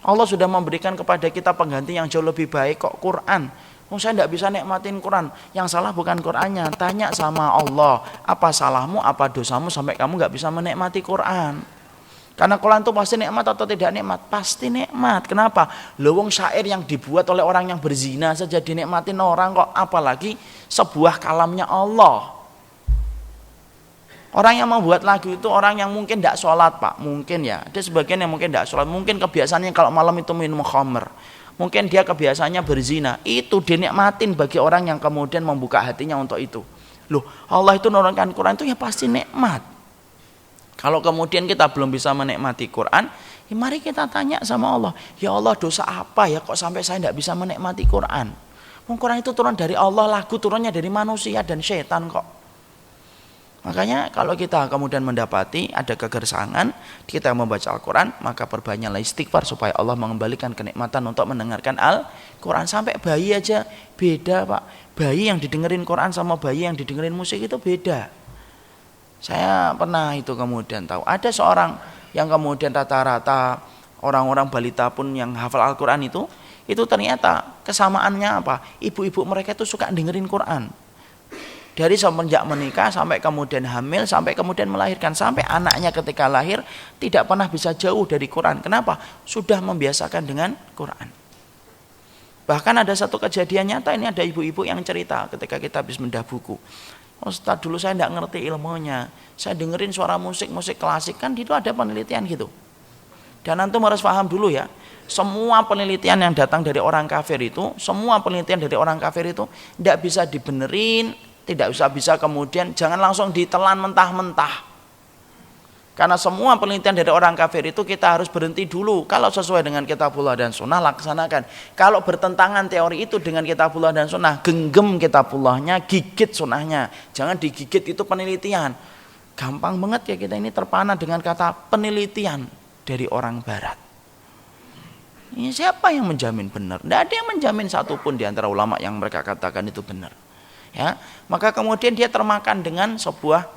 Allah sudah memberikan kepada kita pengganti yang jauh lebih baik kok, Quran. Saya tidak bisa nikmatin Quran. Yang salah bukan Qurannya. Tanya sama Allah, apa salahmu, apa dosamu sampai kamu nggak bisa menikmati Quran? Karena Quran itu pasti nikmat atau tidak nikmat? Pasti nikmat. Kenapa? Wong syair yang dibuat oleh orang yang berzina saja dinikmatin orang kok, apalagi sebuah kalamnya Allah. Orang yang membuat lagu itu orang yang mungkin tidak sholat Pak, mungkin ya. Ada sebagian yang mungkin tidak sholat, mungkin kebiasaannya kalau malam itu minum khamr. Mungkin dia kebiasaannya berzina, itu dinikmatin bagi orang yang kemudian membuka hatinya untuk itu. Loh, Allah itu menurunkan Quran itu ya pasti nikmat. Kalau kemudian kita belum bisa menikmati Quran, ya mari kita tanya sama Allah, ya Allah dosa apa ya kok sampai saya tidak bisa menikmati Quran? Quran itu turun dari Allah, lagu turunnya dari manusia dan syaitan kok. Makanya kalau kita kemudian mendapati ada kegersangan, kita membaca Al-Quran, maka perbanyaklah istighfar supaya Allah mengembalikan kenikmatan untuk mendengarkan Al-Quran. Sampai bayi aja beda Pak. Bayi yang didengerin Quran sama bayi yang didengerin musik itu beda. Saya pernah itu kemudian tahu ada seorang yang kemudian rata-rata orang-orang balita pun yang hafal Al-Quran itu ternyata kesamaannya apa? Ibu-ibu mereka itu suka dengerin Quran. Dari semenjak menikah sampai kemudian hamil sampai kemudian melahirkan, sampai anaknya ketika lahir tidak pernah bisa jauh dari Quran. Kenapa? Sudah membiasakan dengan Quran. Bahkan ada satu kejadian nyata, ini ada ibu-ibu yang cerita ketika kita habis mendah buku. Ustaz, dulu saya tidak ngerti ilmunya, saya dengerin suara musik klasik, kan itu ada penelitian gitu. Dan antum harus paham dulu ya, semua penelitian yang datang dari orang kafir itu, tidak bisa dibenerin, tidak bisa kemudian jangan langsung ditelan mentah-mentah. Karena semua penelitian dari orang kafir itu kita harus berhenti dulu. Kalau sesuai dengan kitabullah dan sunnah, laksanakan. Kalau bertentangan teori itu dengan kitabullah dan sunnah, genggam kitabullahnya, gigit sunnahnya. Jangan digigit, itu penelitian. Gampang banget ya kita ini terpana dengan kata penelitian dari orang barat. Ini siapa yang menjamin benar? Tidak ada yang menjamin satupun di antara ulama yang mereka katakan itu benar. Ya, maka kemudian dia termakan dengan sebuah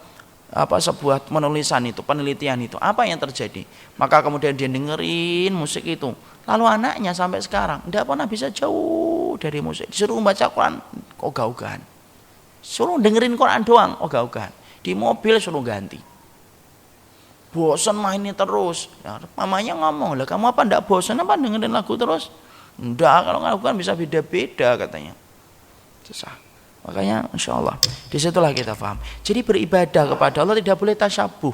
penulisan itu, penelitian itu. Apa yang terjadi? Maka kemudian dia dengerin musik itu. Lalu anaknya sampai sekarang tidak pernah bisa jauh dari musik. Disuruh membaca Quran, ogah-ogahan. Suruh dengerin Quran doang, ogah-ogahan. Di mobil suruh ganti. Bosan main ini terus. Ya, mamanya ngomong, lah kamu apa ndak bosan apa dengerin lagu terus? Enggak, kalau lagu kan bisa beda-beda katanya. Susah. Makanya insya Allah disitulah kita paham. Jadi beribadah kepada Allah tidak boleh tasyabuh.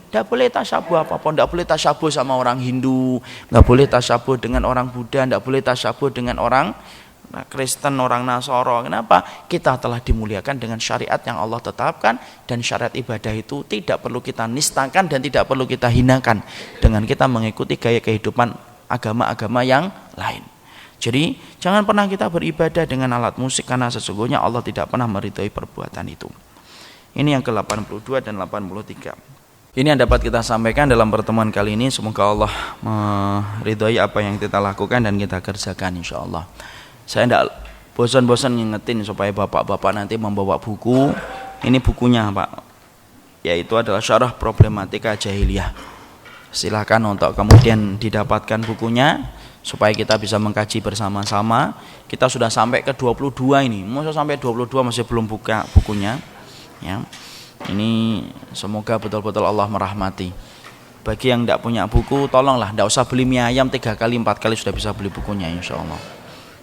Tidak boleh tasyabuh apapun. Tidak boleh tasyabuh sama orang Hindu, tidak boleh tasyabuh dengan orang Buddha, tidak boleh tasyabuh dengan orang Kristen, orang Nasoro. Kenapa? Kita telah dimuliakan dengan syariat yang Allah tetapkan, dan syariat ibadah itu tidak perlu kita nistakan dan tidak perlu kita hinakan dengan kita mengikuti gaya kehidupan agama-agama yang lain. Jadi jangan pernah kita beribadah dengan alat musik, karena sesungguhnya Allah tidak pernah meridhai perbuatan itu. Ini yang ke-82 dan 83. Ini yang dapat kita sampaikan dalam pertemuan kali ini. Semoga Allah meridhai apa yang kita lakukan dan kita kerjakan insyaallah. Saya tidak bosan-bosan ngingetin supaya bapak-bapak nanti membawa buku. Ini bukunya Pak, yaitu adalah Syarah Problematika Jahiliyah. Silakan untuk kemudian didapatkan bukunya supaya kita bisa mengkaji bersama-sama. Kita sudah sampai ke 22 ini. Masa sampai 22 masih belum buka bukunya. Ya. Ini semoga betul-betul Allah merahmati. Bagi yang tidak punya buku, tolonglah tidak usah beli mie ayam 3 kali 4 kali sudah bisa beli bukunya insyaallah.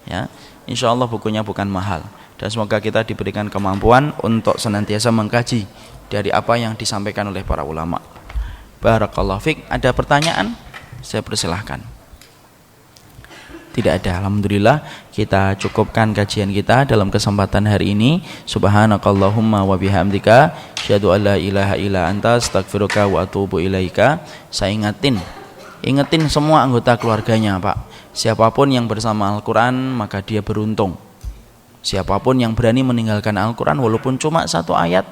Ya. Insyaallah bukunya bukan mahal. Dan semoga kita diberikan kemampuan untuk senantiasa mengkaji dari apa yang disampaikan oleh para ulama. Barakallahu fiik. Ada pertanyaan? Saya persilahkan. Tidak ada. Alhamdulillah kita cukupkan kajian kita dalam kesempatan hari ini. Subhanakallahumma wa bihamdika asyhadu an la ilaha illa anta astaghfiruka wa atubu ilaika. Saya ingetin semua anggota keluarganya Pak. Siapapun yang bersama Al-Quran maka dia beruntung. Siapapun yang berani meninggalkan Al-Quran walaupun cuma 1 ayat,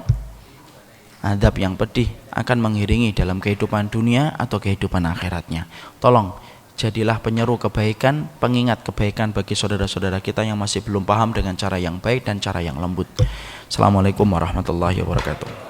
azab yang pedih akan mengiringi dalam kehidupan dunia atau kehidupan akhiratnya. Tolong jadilah penyeru kebaikan, pengingat kebaikan bagi saudara-saudara kita yang masih belum paham dengan cara yang baik dan cara yang lembut. Assalamualaikum warahmatullahi wabarakatuh.